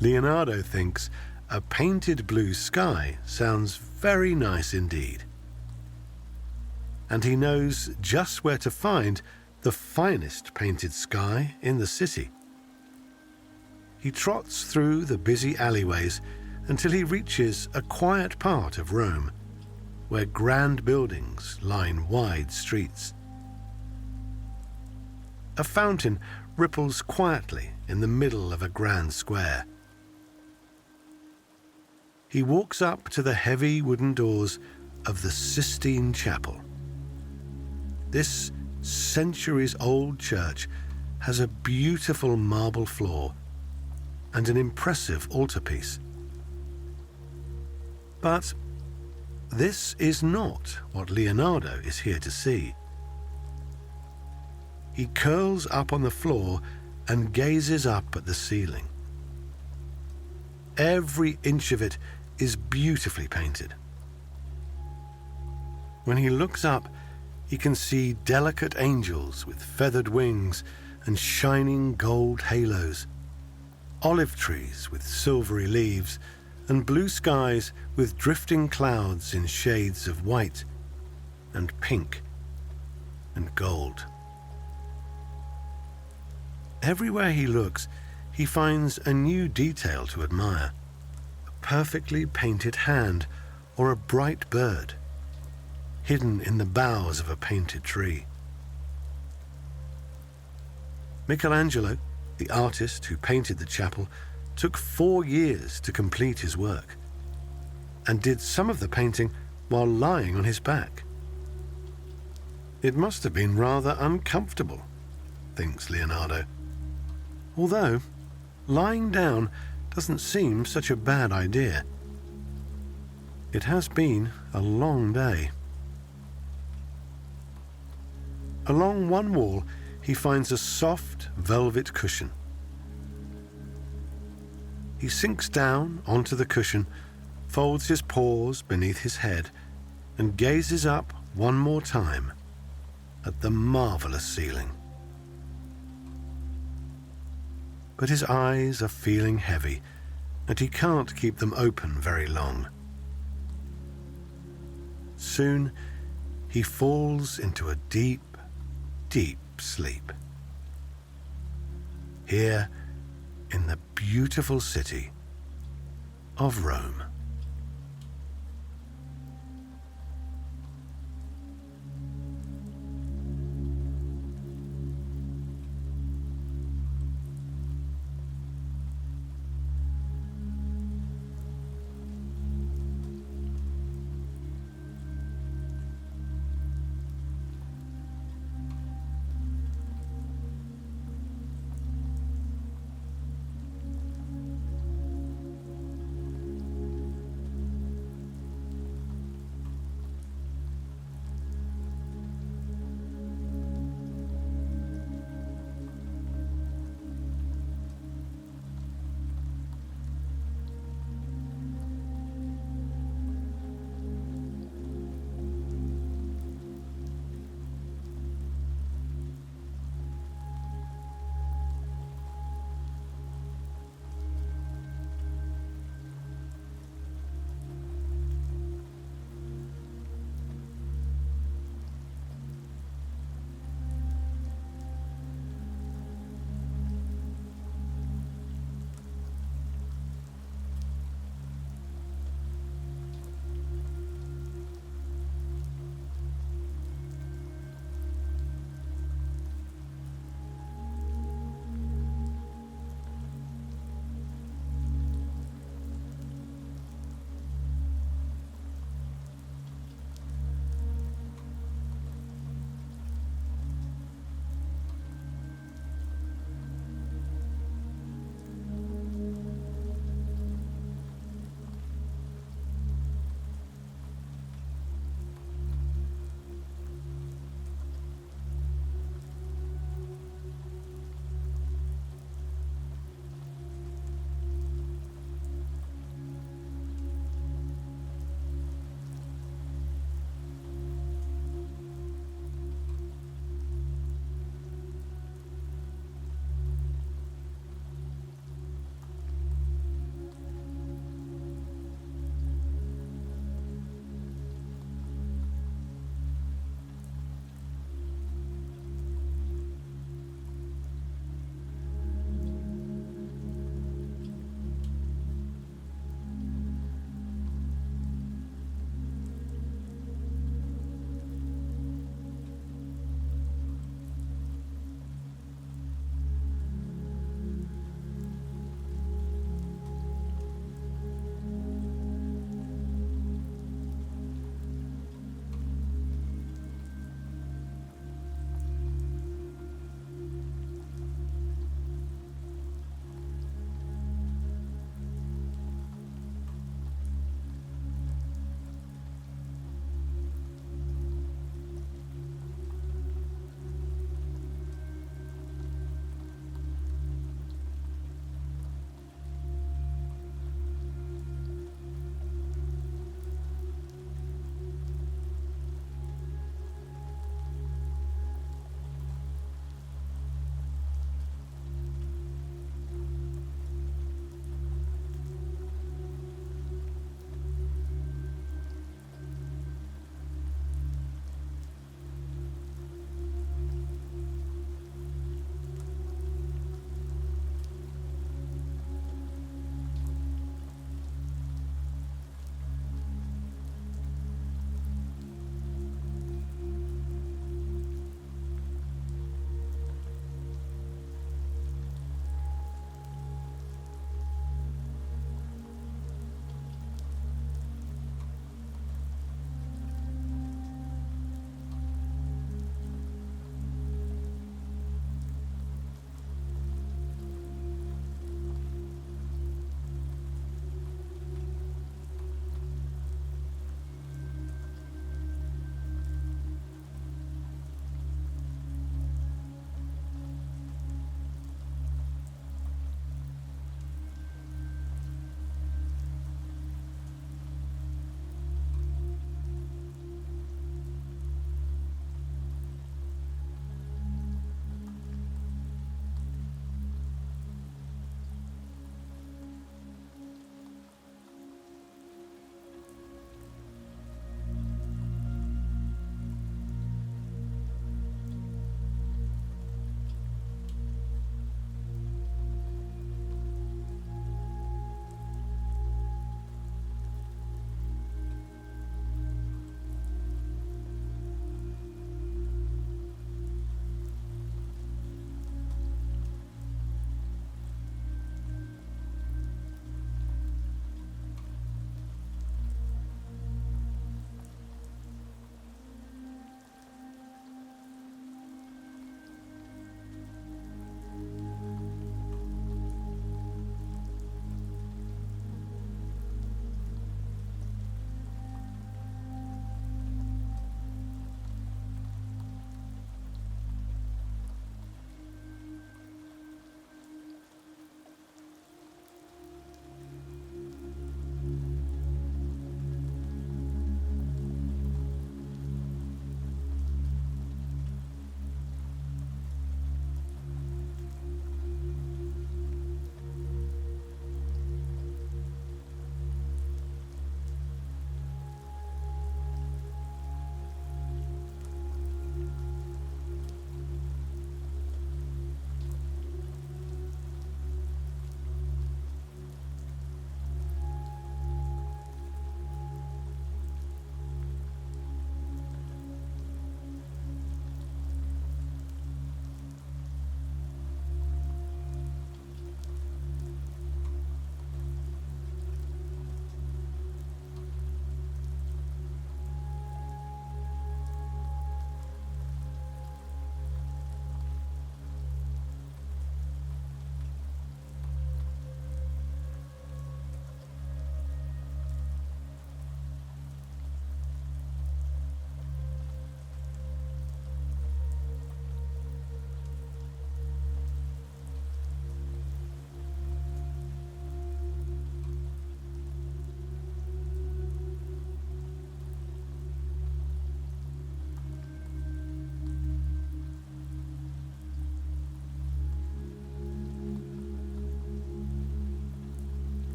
Leonardo thinks a painted blue sky sounds very nice indeed. And he knows just where to find the finest painted sky in the city. He trots through the busy alleyways until he reaches a quiet part of Rome, where grand buildings line wide streets. A fountain ripples quietly in the middle of a grand square. He walks up to the heavy wooden doors of the Sistine Chapel. This centuries-old church has a beautiful marble floor and an impressive altarpiece. But this is not what Leonardo is here to see. He curls up on the floor and gazes up at the ceiling. Every inch of it is beautifully painted. When he looks up, he can see delicate angels with feathered wings and shining gold halos, olive trees with silvery leaves, and blue skies with drifting clouds in shades of white and pink and gold. Everywhere he looks, he finds a new detail to admire: a perfectly painted hand or a bright bird, hidden in the boughs of a painted tree. Michelangelo, the artist who painted the chapel, took 4 years to complete his work, and did some of the painting while lying on his back. It must have been rather uncomfortable, thinks Leonardo, although lying down doesn't seem such a bad idea. It has been a long day. Along one wall, he finds a soft velvet cushion. He sinks down onto the cushion, folds his paws beneath his head, and gazes up one more time at the marvelous ceiling. But his eyes are feeling heavy, and he can't keep them open very long. Soon, he falls into a deep, deep sleep. Here, in the beautiful city of Rome.